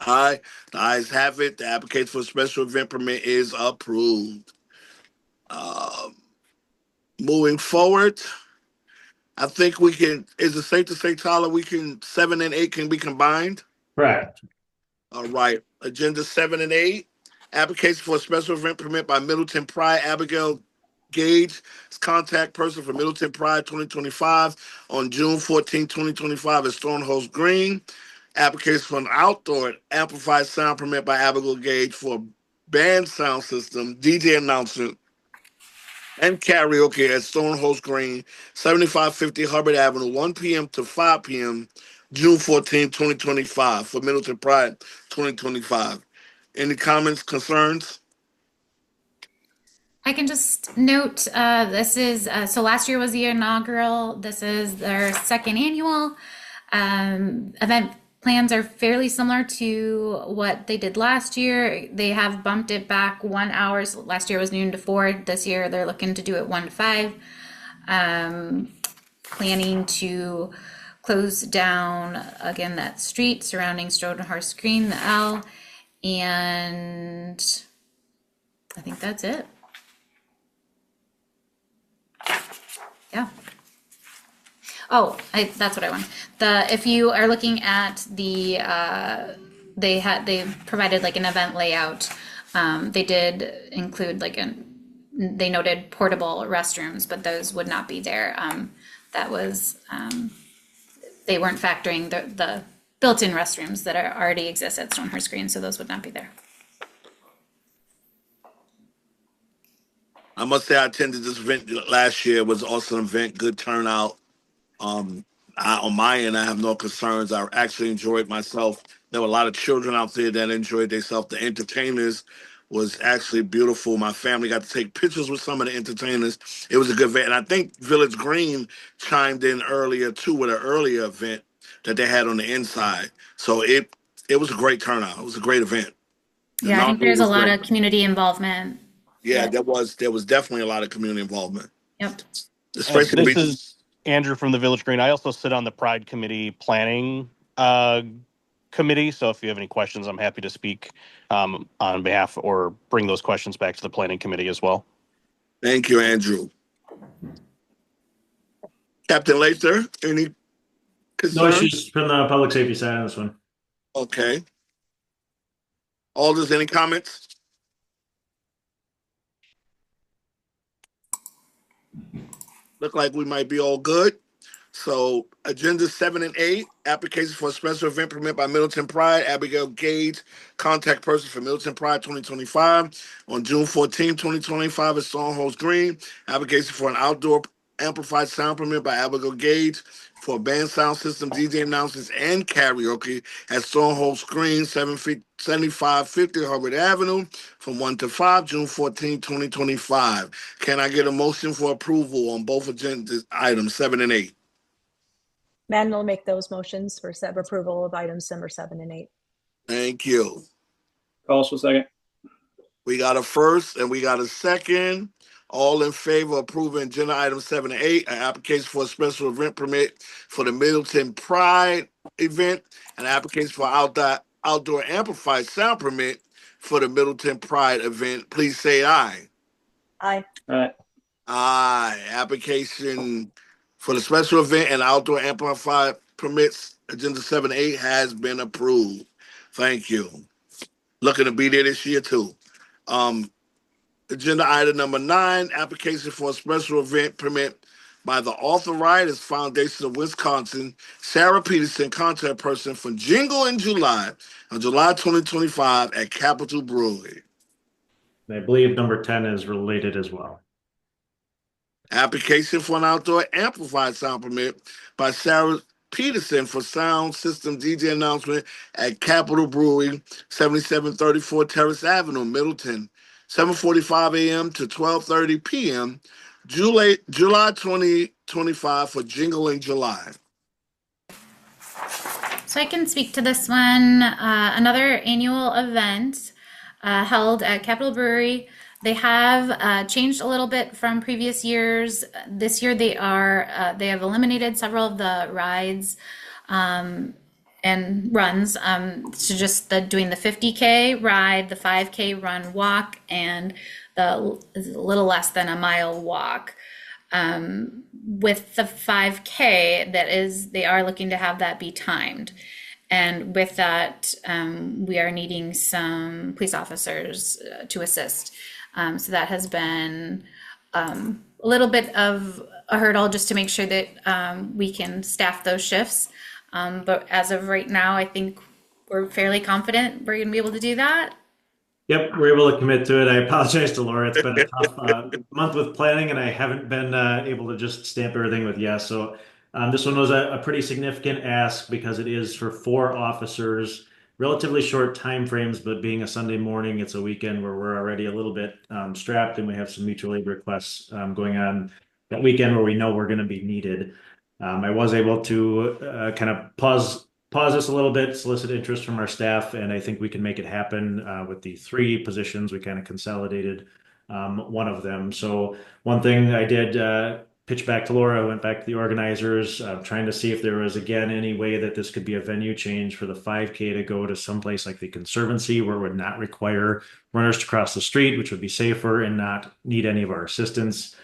Aye. The ayes have it. The application for a special event permit is approved. Moving forward, I think we can, is it safe to say, Tyler, 7 and 8 can be combined? Correct. All right. Agenda 7 and 8. Application for a special event permit by Middleton Pride Abigail Gage, contact person for Middleton Pride 2025 on June 14, 2025 at Stonehurst Green. Application for an outdoor amplified sound permit by Abigail Gage for band sound system, DJ announcement, and karaoke at Stonehurst Green, 7550 Hubbard Avenue, 1 p.m. to 5 p.m., June 14, 2025 for Middleton Pride 2025. Any comments, concerns? I can just note this is so last year was the inaugural. This is their second annual. Event plans are fairly similar to what they did last year. They have bumped it back 1 hour. Last year was noon to 4. This year they're looking to do it 1 to 5. Planning to close down again that street surrounding Stonehurst Green, the L, and I think that's it. Yeah. Oh, that's what I want. If you are looking at the they provided like an event layout. They did include they noted portable restrooms, but those would not be there. That was they weren't factoring the built-in restrooms that already exist at Stonehurst Green, so those would not be there. I must say I attended this event last year. It was an awesome event, good turnout. On my end, I have no concerns. I actually enjoyed myself. There were a lot of children out there that enjoyed themselves. The entertainers was actually beautiful. My family got to take pictures with some of the entertainers. It was a good event. And I think Village Green chimed in earlier, too, with an earlier event that they had on the inside. So it was a great turnout. It was a great event. Yeah, I think there's a lot of community involvement. Yeah, there was definitely a lot of community involvement. Yep. Especially this is Andrew from the Village Green. I also sit on the Pride Committee planning committee. So if you have any questions, I'm happy to speak on behalf or bring those questions back to the planning committee as well. Thank you, Andrew. Captain Lather, any concerns? No issues from the public safety side on this one. Okay. Alders, any comments? Look like we might be all good. So agenda 7 and 8, application for a special event permit by Middleton Pride, Abigail Gage, contact person for Middleton Pride 2025 on June 14, 2025 at Stonehorse Green. Application for an outdoor amplified sound permit by Abigail Gage for band sound system, DJ announcements, and karaoke at Stonehorse Green, 7550 Harvard Avenue from 1 to 5, June 14, 2025. Can I get a motion for approval on both agenda items 7 and 8? Madden will make those motions for approval of items number 7 and 8. Thank you. Calls for second. We got a first and we got a second. All in favor of approving agenda items 7 and 8, an application for a special event permit for the Middleton Pride event, an application for outdoor amplified sound permit for the Middleton Pride event. Please say aye. Aye. Aye. Aye. Application for the special event and outdoor amplified permits, agenda 7 and 8 has been approved. Thank you. Looking to be there this year too. Agenda item number 9, application for a special event permit by the Arthritis Foundation of Wisconsin, Sarah Peterson, contact person for Jingle in July, on July 2025 at Capitol Brewery. I believe number 10 is related as well. Application for an outdoor amplified sound permit by Sarah Peterson for sound system DJ announcement at Capitol Brewery, 7734 Terrace Avenue, Middleton, 7:45 a.m. to 12:30 p.m. July 2025 for Jingle in July. So I can speak to this one. Another annual event held at Capitol Brewery. They have changed a little bit from previous years. This year they have eliminated several of the rides and runs to just doing the 50K ride, the 5K run walk, and the little less than a mile walk. With the 5K, they are looking to have that be timed. And with that, we are needing some police officers to assist. So that has been a little bit of a hurdle just to make sure that we can staff those shifts. But as of right now, I think we're fairly confident we're going to be able to do that. Yep, we're able to commit to it. I apologize to Laura. It's been a tough month with planning, and I haven't been able to just stamp everything with yes. So this one was a pretty significant ask because it is for 4 officers, relatively short time frames, but being a Sunday morning, it's a weekend where we're already a little bit strapped, and we have some mutual aid requests going on that weekend where we know we're going to be needed. I was able to kind of pause this a little bit, solicit interest from our staff, and I think we can make it happen with the 3 positions. We kind of consolidated one of them. So one thing I did pitch back to Laura, I went back to the organizers, trying to see if there was, again, any way that this could be a venue change for the 5K to go to someplace like the Conservancy, where it would not require runners to cross the street, which would be safer and not need any of our assistance.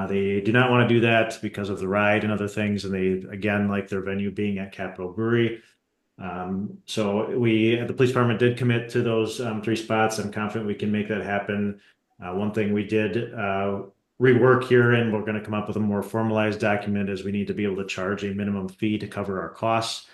They do not want to do that because of the ride and other things, and they, again, like their venue being at Capitol Brewery. So the police department did commit to those 3 spots. I'm confident we can make that happen. One thing we did rework here, and we're going to come up with a more formalized document, is we need to be able to charge a minimum fee to cover our costs.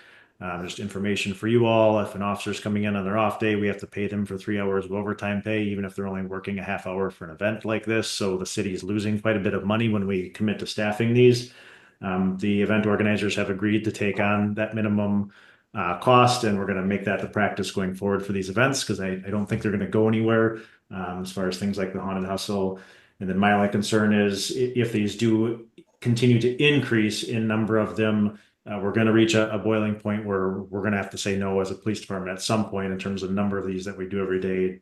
Just information for you all. If an officer's coming in on their off day, we have to pay them for 3 hours of overtime pay, even if they're only working a half hour for an event like this. So the city is losing quite a bit of money when we commit to staffing these. The event organizers have agreed to take on that minimum cost, and we're going to make that the practice going forward for these events, because I don't think they're going to go anywhere as far as things like the Haunted Hustle. And then my only concern is if these do continue to increase in number of them, we're going to reach a boiling point where we're going to have to say no as a police department at some point in terms of number of these that we do every day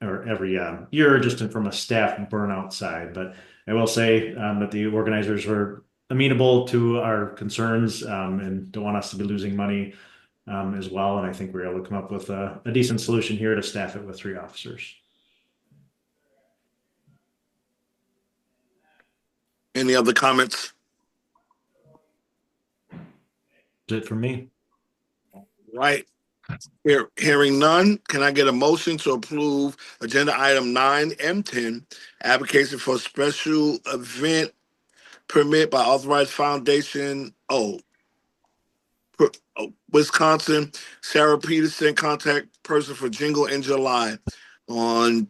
or every year, just from a staff burnout side. But I will say that the organizers were amenable to our concerns and don't want us to be losing money as well. And I think we're able to come up with a decent solution here to staff it with 3 officers. Any other comments? That's it for me. Right. Hearing none, can I get a motion to approve agenda item 9M10, application for special event permit by Authorized Foundation. Wisconsin. Sarah Peterson, contact person for Jingle in July on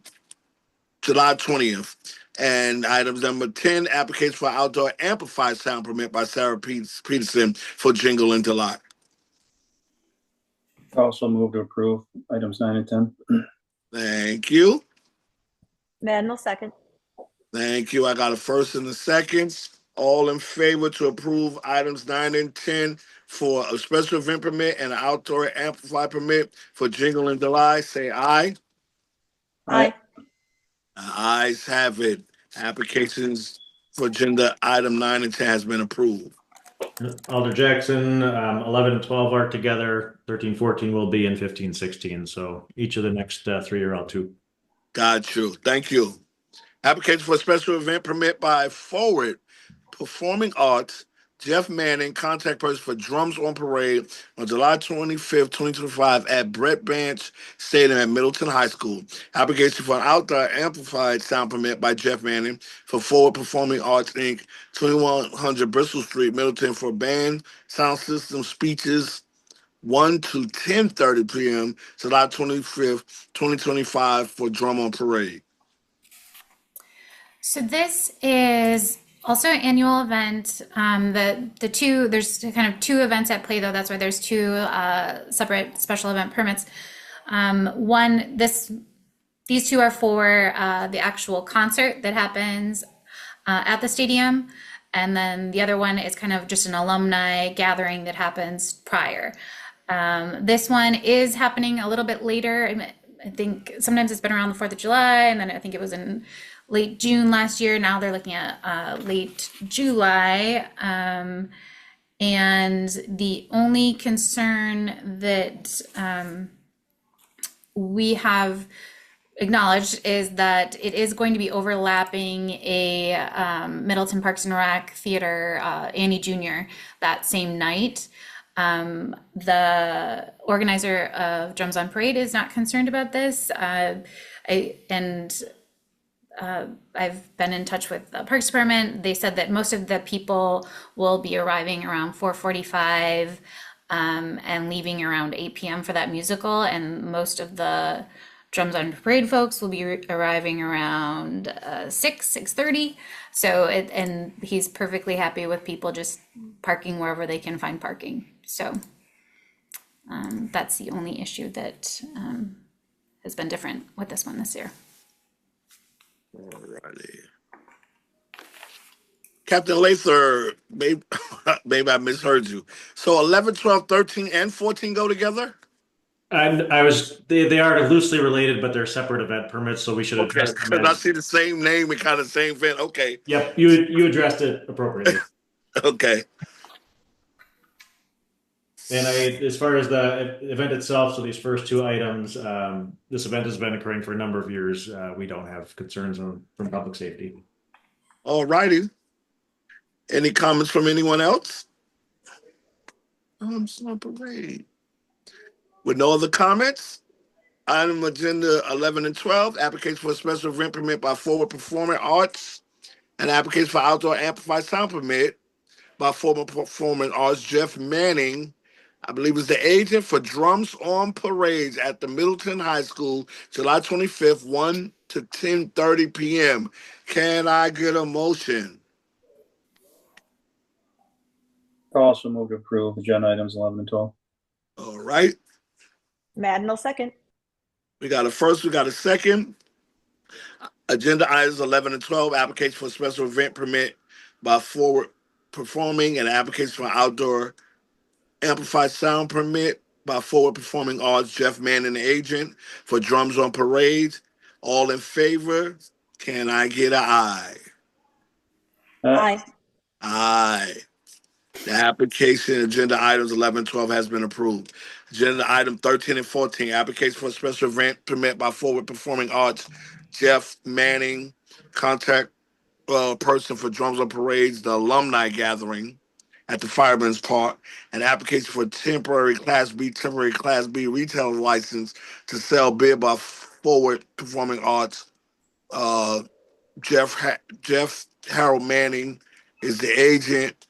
July 20th. And items number 10, application for outdoor amplified sound permit by Sarah Peterson for Jingle in July. Also move to approve items 9 and 10. Thank you. Madden will second. Thank you. I got a first and a second. All in favor to approve items 9 and 10 for a special event permit and an outdoor amplify permit for Jingle in July, say aye. Aye. Ayes have it. Applications for agenda item 9 and 10 has been approved. Alder Jackson, 11 and 12 are together. 13, 14 will be in 15, 16. So each of the next three are L2. Got you. Thank you. Application for a special event permit by Forward Performing Arts, Jeff Manning, contact person for Drums on Parade on July 25th, 2025 at Brett Bench Stadium at Middleton High School. Application for an outdoor amplified sound permit by Jeff Manning for Forward Performing Arts, Inc., 2100 Bristol Street, Middleton for band, sound system, speeches, 1 to 10:30 p.m., July 25th, 2025 for Drum on Parade. So this is also an annual event. There's kind of two events at play though. That's why there's two separate special event permits. These two are for the actual concert that happens at the stadium. And then the other one is kind of just an alumni gathering that happens prior. This one is happening a little bit later. I think sometimes it's been around the 4th of July, and then I think it was in late June last year. Now they're looking at late July. And the only concern that we have acknowledged is that it is going to be overlapping a Middleton Parks and Rec Theater Annie Jr. that same night. The organizer of Drums on Parade is not concerned about this. I've been in touch with the Parks Department. They said that most of the people will be arriving around 4:45 and leaving around 8 p.m. for that musical. And most of the Drums on Parade folks will be arriving around 6:30. So, and he's perfectly happy with people just parking wherever they can find parking. So that's the only issue that has been different with this one this year. Alrighty. Captain Lather, maybe I misheard you. So 11, 12, 13, and 14 go together? And they are loosely related, but they're separate event permits, so we should address them. Because I see the same name and kind of same event. Okay. Yep, you addressed it appropriately. Okay. And as far as the event itself, so these first two items, this event has been occurring for a number of years. We don't have concerns from public safety. All righty. Any comments from anyone else? Parade. With no other comments, item agenda 11 and 12, application for a special event permit by Forward Performing Arts, and application for outdoor amplified sound permit by Forward Performing Arts, Jeff Manning, I believe is the agent for Drums on Parades at the Middleton High School, July 25th, 1 to 10:30 p.m. Can I get a motion? Also move to approve agenda items 11 and 12. All right. Madden will second. We got a first, we got a second. Agenda items 11 and 12, application for a special event permit by Forward Performing and application for outdoor amplified sound permit by Forward Performing Arts, Jeff Manning, the agent for Drums on Parade. All in favor? Can I get an aye? Aye. Aye. The application, agenda items 11 and 12 has been approved. Agenda item 13 and 14, application for a special event permit by Forward Performing Arts, Jeff Manning, contact person for Drums on Parades, the alumni gathering at the Fireman's Park, an application for temporary Class B retail license to sell beer by Forward Performing Arts, Jeff Harold Manning, is the agent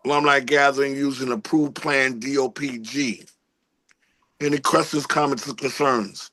alumni gathering using approved plan DOPG. Any questions, comments, or concerns?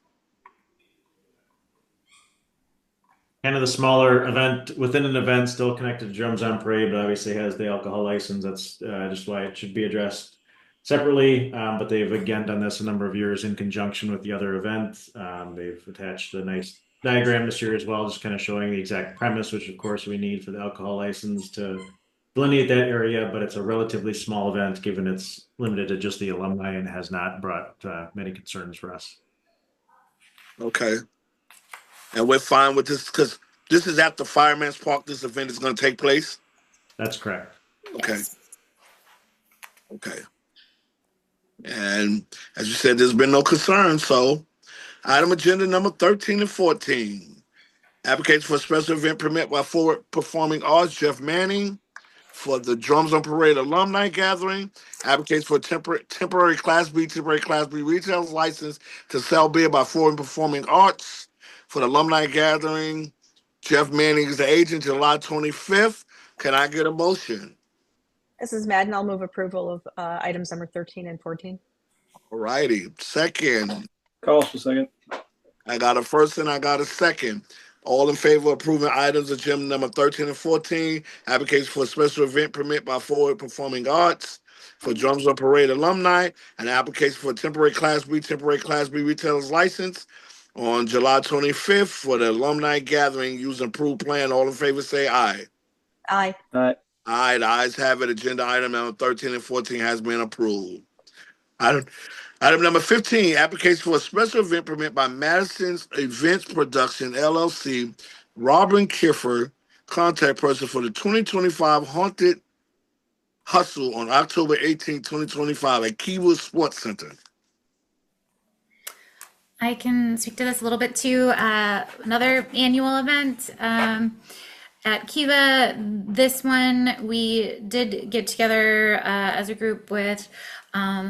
Kind of the smaller event within an event, still connected to Drums on Parade, but obviously has the alcohol license. That's just why it should be addressed separately. But they've again done this a number of years in conjunction with the other event. They've attached a nice diagram this year as well, just kind of showing the exact premise, which of course we need for the alcohol license to delineate that area. But it's a relatively small event given it's limited to just the alumni and has not brought many concerns for us. Okay. And we're fine with this because this is at the Fireman's Park. This event is going to take place. That's correct. Okay. Yes. Okay. And as you said, there's been no concern. So, item agenda number 13 and 14. Application for a special event permit by Forward Performing Arts, Jeff Manning, for the Drums on Parade alumni gathering. Application for temporary Class B retail license to sell beer by Forward Performing Arts for the alumni gathering. Jeff Manning is the agent, July 25th. Can I get a motion? This is Madden. I'll move approval of items number 13 and 14. All righty. Second. Collins for second. I got a first and I got a second. All in favor of approving items agenda number 13 and 14, application for a special event permit by Forward Performing Arts for Drums on Parade alumni, and application for a temporary Class B retailer's license on July 25th for the alumni gathering using approved plan. All in favor say aye. Aye. Aye. Aye, the ayes have it. Agenda item number 13 and 14 has been approved. Item number 15, application for a special event permit by Madison's Events Production, LLC, Robin Kiffer, contact person for the 2025 Haunted Hustle on October 18, 2025 at Keywood Sports Center. I can speak to this a little bit too. Another annual event at Kiva. This one we did get together as a group with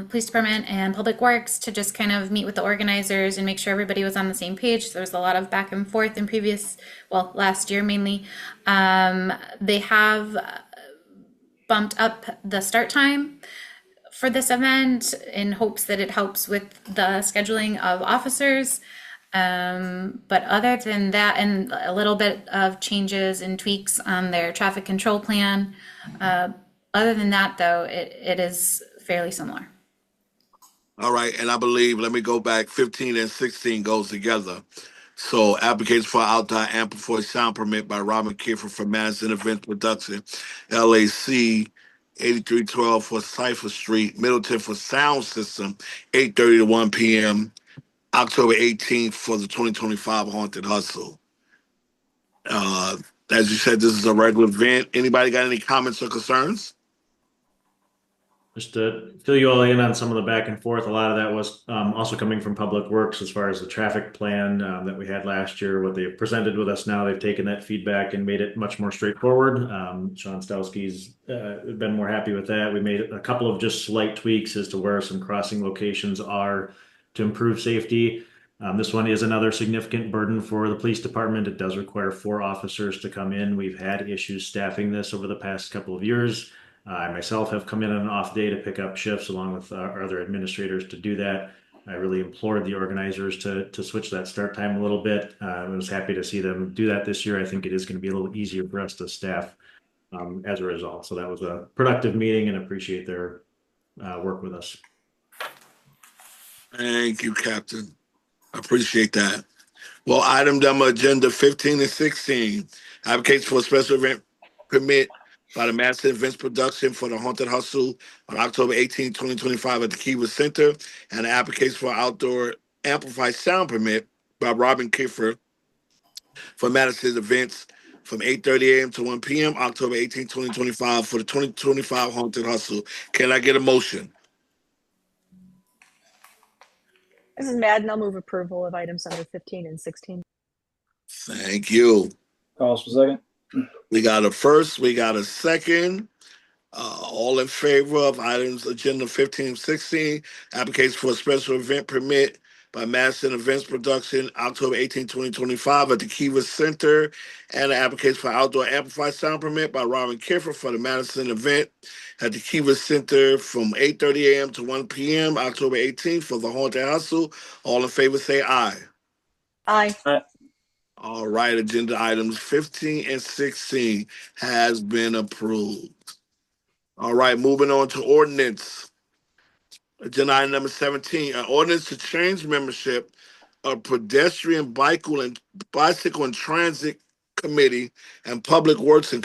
police department and public works to just kind of meet with the organizers and make sure everybody was on the same page. So there was a lot of back and forth in last year mainly. They have bumped up the start time for this event in hopes that it helps with the scheduling of officers. But other than that, and a little bit of changes and tweaks on their traffic control plan. Other than that, though, it is fairly similar. All right, and I believe, let me go back, 15 and 16 goes together. So application for outdoor amplifier sound permit by Robin Kiffer for Madison Events Production, LAC, 8312 for Cypher Street, Middleton for sound system, 8:30 to 1 p.m., October 18th for the 2025 Haunted Hustle. As you said, this is a regular event. Anybody got any comments or concerns? Just to fill you all in on some of the back and forth, a lot of that was also coming from Public Works as far as the traffic plan that we had last year. What they've presented with us now, they've taken that feedback and made it much more straightforward. Sean Stowski's been more happy with that. We made a couple of just slight tweaks as to where some crossing locations are to improve safety. This one is another significant burden for the police department. It does require 4 officers to come in. We've had issues staffing this over the past couple of years. I myself have come in on an off day to pick up shifts along with our other administrators to do that. I really implored the organizers to switch that start time a little bit. I was happy to see them do that this year. I think it is going to be a little easier for us to staff as a result. So that was a productive meeting and appreciate their work with us. Thank you, Captain. I appreciate that. Well, item number agenda 15 and 16, application for a special event permit by the Madison Events Production for the Haunted Hustle on October 18, 2025 at the Keywood Center, and an application for outdoor amplified sound permit by Robin Kiffer for Madison Events from 8:30 a.m. to 1 p.m., October 18, 2025 for the 2025 Haunted Hustle. Can I get a motion? This is Madden. I'll move approval of items number 15 and 16. Thank you. Collins for second. We got a first, we got a second. All in favor of items agenda 15 and 16, application for a special event permit by Madison Events Production, October 18, 2025 at the Kiva Center, and an application for outdoor amplified sound permit by Robin Kiffer for the Madison event at the Kiva Center from 8:30 a.m. to 1 p.m. October 18th for the Haunted Hustle. All in favor say aye. Aye. All right, agenda items 15 and 16 has been approved. All right, moving on to ordinance. Agenda item number 17, an ordinance to change membership of pedestrian bicycle and transit committee and public works and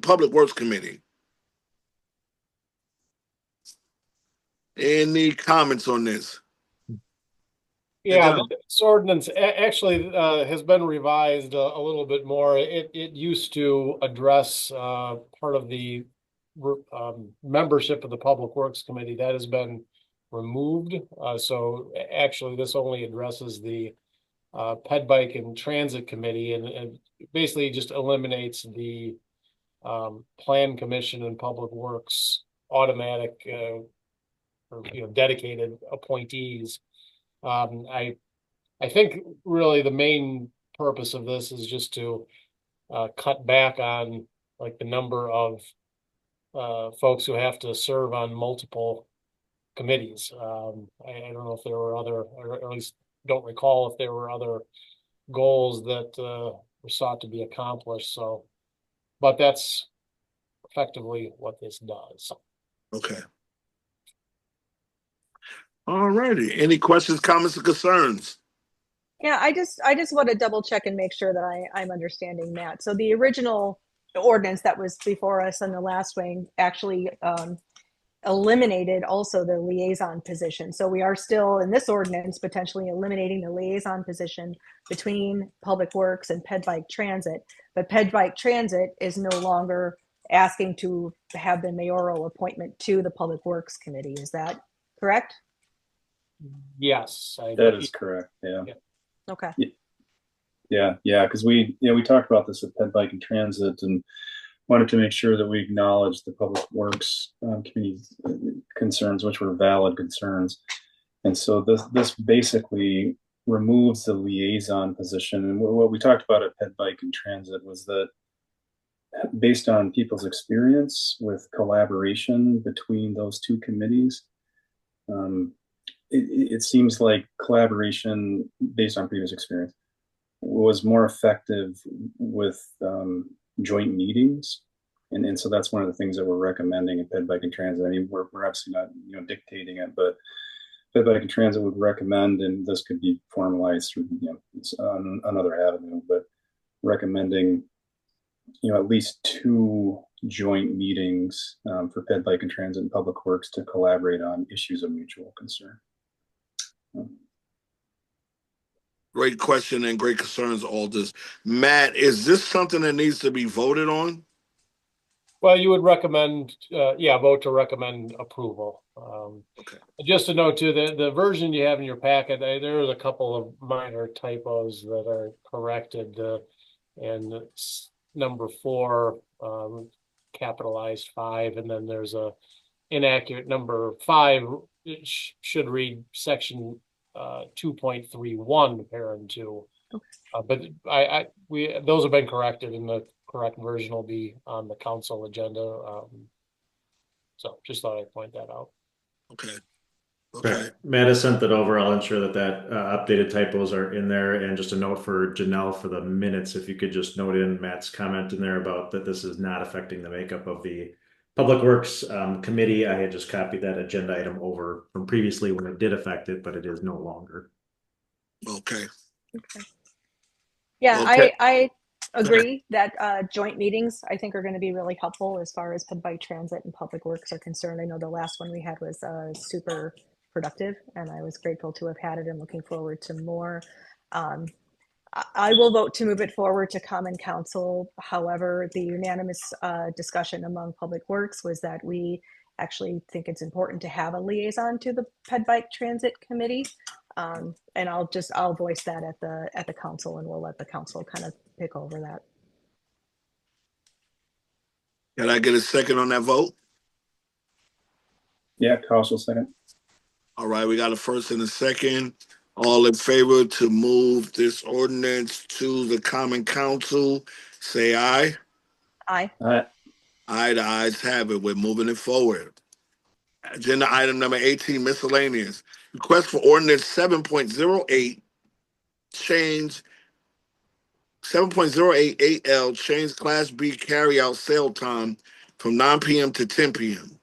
public works committee. Any comments on this? Yeah, this ordinance actually has been revised a little bit more. It used to address part of the membership of the Public Works Committee. That has been removed. So actually, this only addresses the Ped Bike and Transit Committee, and basically just eliminates the Plan Commission and Public Works automatic or dedicated appointees. I think really the main purpose of this is just to cut back on like the number of folks who have to serve on multiple committees. I don't know if there were other, or at least don't recall if there were other goals that were sought to be accomplished. So, but that's effectively what this does. Okay. All righty. Any questions, comments, or concerns? Yeah, I just want to double check and make sure that I'm understanding that. So the original ordinance that was before us on the last wing actually eliminated also the liaison position. So we are still in this ordinance potentially eliminating the liaison position between Public Works and Ped Bike Transit. But Ped Bike Transit is no longer asking to have the mayoral appointment to the Public Works Committee. Is that correct? Yes, that is correct. Yeah. Okay. Yeah, because we talked about this at Ped Bike and Transit and wanted to make sure that we acknowledge the Public Works Committee's concerns, which were valid concerns. And so this basically removes the liaison position. And what we talked about at Ped Bike and Transit was that based on people's experience with collaboration between those two committees, it seems like collaboration based on previous experience was more effective with joint meetings. And so that's one of the things that we're recommending at Ped Bike and Transit. I mean, we're obviously not dictating it, but Ped Bike and Transit would recommend, and this could be formalized through it's another avenue, but recommending at least 2 joint meetings for Ped Bike and Transit and Public Works to collaborate on issues of mutual concern. Great question and great concerns, Aldous. Matt, is this something that needs to be voted on? Well, you would recommend, vote to recommend approval. Okay. Just to note too, the version you have in your packet, there's a couple of minor typos that are corrected, and number 4, capitalized 5, and then there's a inaccurate number 5. It should read section 2.31 parent 2. But those have been corrected, and the correct version will be on the council agenda. So just thought I'd point that out. Okay. Okay. Matt has sent that over. I'll ensure that updated typos are in there. And just a note for Janelle for the minutes, if you could just note in Matt's comment in there about that this is not affecting the makeup of the Public Works Committee. I had just copied that agenda item over from previously when it did affect it, but it is no longer. Okay. Yeah, Okay. I agree that joint meetings I think are going to be really helpful as far as Ped Bike Transit and Public Works are concerned. I know the last one we had was super productive, and I was grateful to have had it and looking forward to more. I will vote to move it forward to Common Council. However, the unanimous discussion among Public Works was that we actually think it's important to have a liaison to the Ped Bike Transit Committee. And I'll voice that at the council, and we'll let the council kind of pick over that. Can I get a second on that vote? Yeah, council second. All right, we got a first and a second. All in favor to move this ordinance to the Common Council, say aye. Aye. Aye, the ayes have it. We're moving it forward. Agenda item number 18, miscellaneous. Request for ordinance 7.08, change 7.088L, change Class B carryout sale time from 9 p.m. to 10 p.m.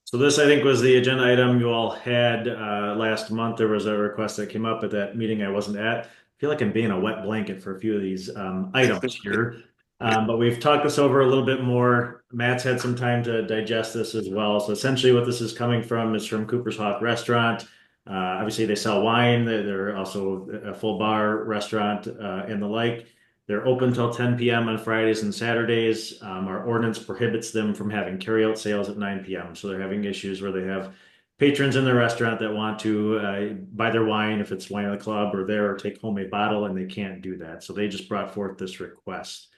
So this, I think, was the agenda item you all had last month. There was a request that came up at that meeting I wasn't at. I feel like I'm being a wet blanket for a few of these items here. But we've talked this over a little bit more. Matt's had some time to digest this as well. So essentially what this is coming from is from Cooper's Hawk Restaurant. Obviously they sell wine. They're also a full bar restaurant and the like. They're open till 10 p.m. on Fridays and Saturdays. Our ordinance prohibits them from having carryout sales at 9 p.m. So they're having issues where they have patrons in the restaurant that want to buy their wine, if it's wine of the club or there, or take home a bottle, and they can't do that. So they just brought forth this request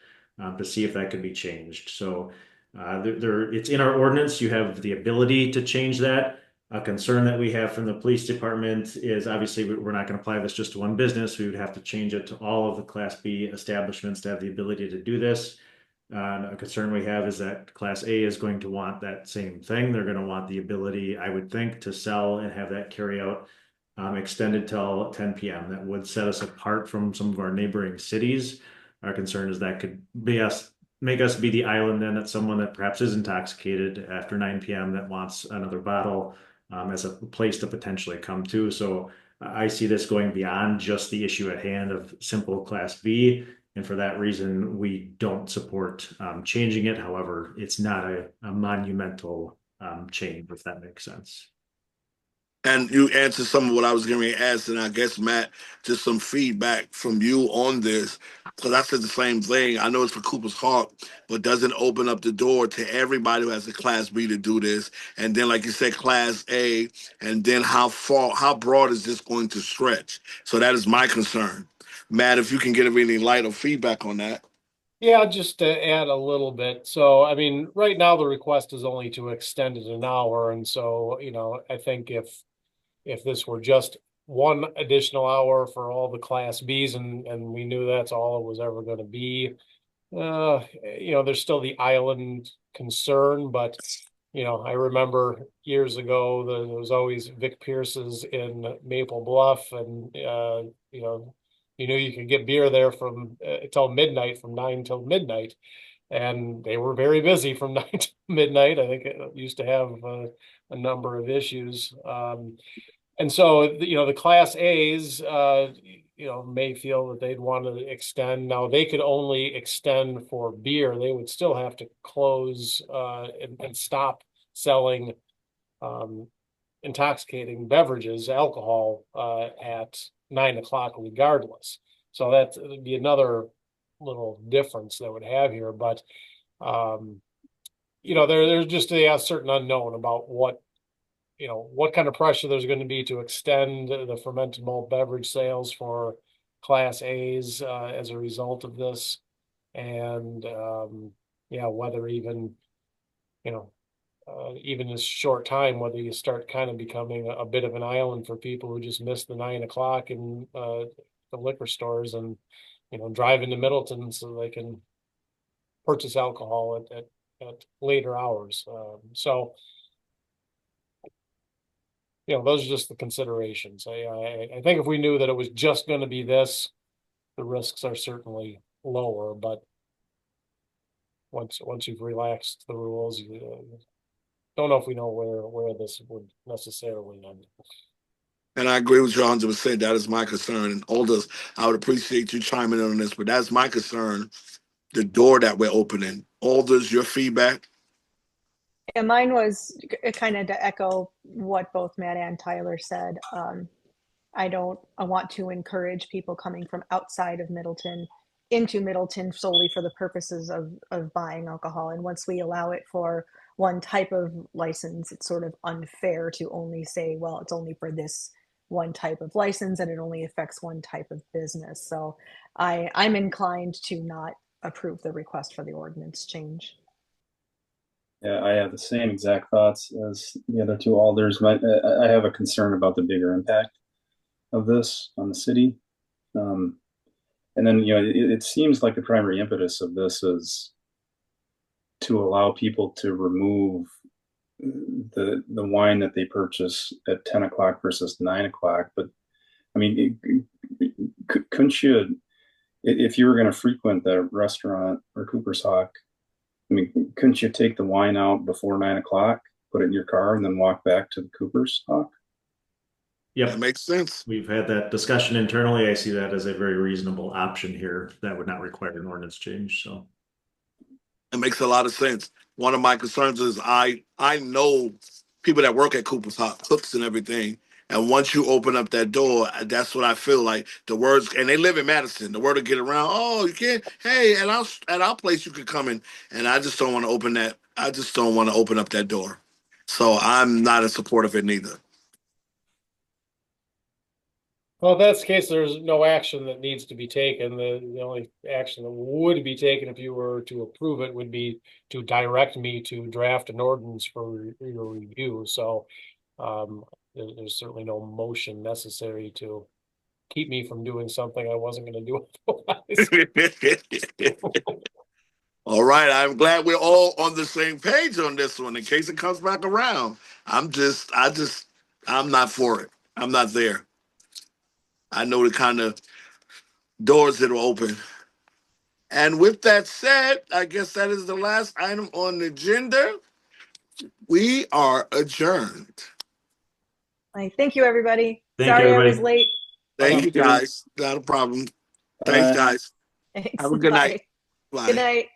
to see if that could be changed. So it's in our ordinance. You have the ability to change that. A concern that we have from the police department is obviously we're not going to apply this just to one business. We would have to change it to all of the Class B establishments to have the ability to do this. A concern we have is that Class A is going to want that same thing. They're going to want the ability, I would think, to sell and have that carry out extended till 10 p.m. That would set us apart from some of our neighboring cities. Our concern is that could make us be the island then that someone that perhaps is intoxicated after 9 p.m. that wants another bottle as a place to potentially come to. So I see this going beyond just the issue at hand of simple Class B. And for that reason, we don't support changing it. However, it's not a monumental change, if that makes sense. And you answered some of what I was going to ask, and I guess, Matt, just some feedback from you on this, because I said the same thing. I know it's for Cooper's Hawk, but doesn't open up the door to everybody who has a Class B to do this. And then, like you said, Class A, and then how broad is this going to stretch? So that is my concern. Matt, if you can get any light or feedback on that. Yeah, just to add a little bit. So, I mean, right now the request is only to extend it an hour. And so, I think if this were just one additional hour for all the Class Bs and we knew that's all it was ever going to be, there's still the island concern, but I remember years ago there was always Vic Pierce's in Maple Bluff, and you knew you could get beer there from till midnight, from 9 till midnight, and they were very busy from 9 to midnight. I think it used to have a number of issues. And so, the Class A's, may feel that they'd want to extend. Now, they could only extend for beer. They would still have to close and stop selling intoxicating beverages, alcohol, at 9 o'clock regardless. So that would be another little difference that would have here. But, there's just a certain unknown about what kind of pressure there's going to be to extend the fermented malt beverage sales for Class A's as a result of this. And whether even this short time, whether you start kind of becoming a bit of an island for people who just miss the 9 o'clock in the liquor stores and, drive into Middleton so they can purchase alcohol at later hours. Those are just the considerations. I think if we knew that it was just going to be this, the risks are certainly lower. But once you've relaxed the rules, you don't know if we know where this would necessarily end. And I agree with you 100%. That is my concern. And Aldous, I would appreciate you chiming in on this, but that's my concern, the door that we're opening. Aldous, your feedback? Yeah, mine was kind of to echo what both Matt and Tyler said. I want to encourage people coming from outside of Middleton into Middleton solely for the purposes of buying alcohol. And once we allow it for one type of license, it's sort of unfair to only say, well, it's only for this one type of license and it only affects one type of business. So I'm inclined to not approve the request for the ordinance change. Yeah, I have the same exact thoughts as the other two alders. I have a concern about the bigger impact of this on the city. And then, it seems like the primary impetus of this is to allow people to remove the wine that they purchase at 10 o'clock versus 9 o'clock. But I mean, couldn't you, if you were going to frequent the restaurant or Cooper's Hawk, I mean, couldn't you take the wine out before 9 o'clock, put it in your car, and then walk back to the Cooper's Hawk? Yep. That makes sense. We've had that discussion internally. I see that as a very reasonable option here that would not require an ordinance change. So It makes a lot of sense. One of my concerns is I know people that work at Cooper's Hawk, cooks and everything. And once you open up that door, that's what I feel like. The words, and they live in Madison. The word will get around. Oh, you can't. Hey, at our place, you could come in. And I just don't want to open that. I just don't want to open up that door. So I'm not in support of it neither. Well, if that's the case, there's no action that needs to be taken. The only action that would be taken if you were to approve it would be to direct me to draft an ordinance for your review. So there's certainly no motion necessary to keep me from doing something I wasn't going to do otherwise. All right. I'm glad we're all on the same page on this one in case it comes back around. I'm not for it. I'm not there. I know the kind of doors that will open. And with that said, I guess that is the last item on the agenda. We are adjourned. Thank you, everybody. Thank Sorry you, everybody. I was late. Thank you, guys. Not a problem. Thanks, guys. Thanks. Have a good night. Bye. Bye. Good night.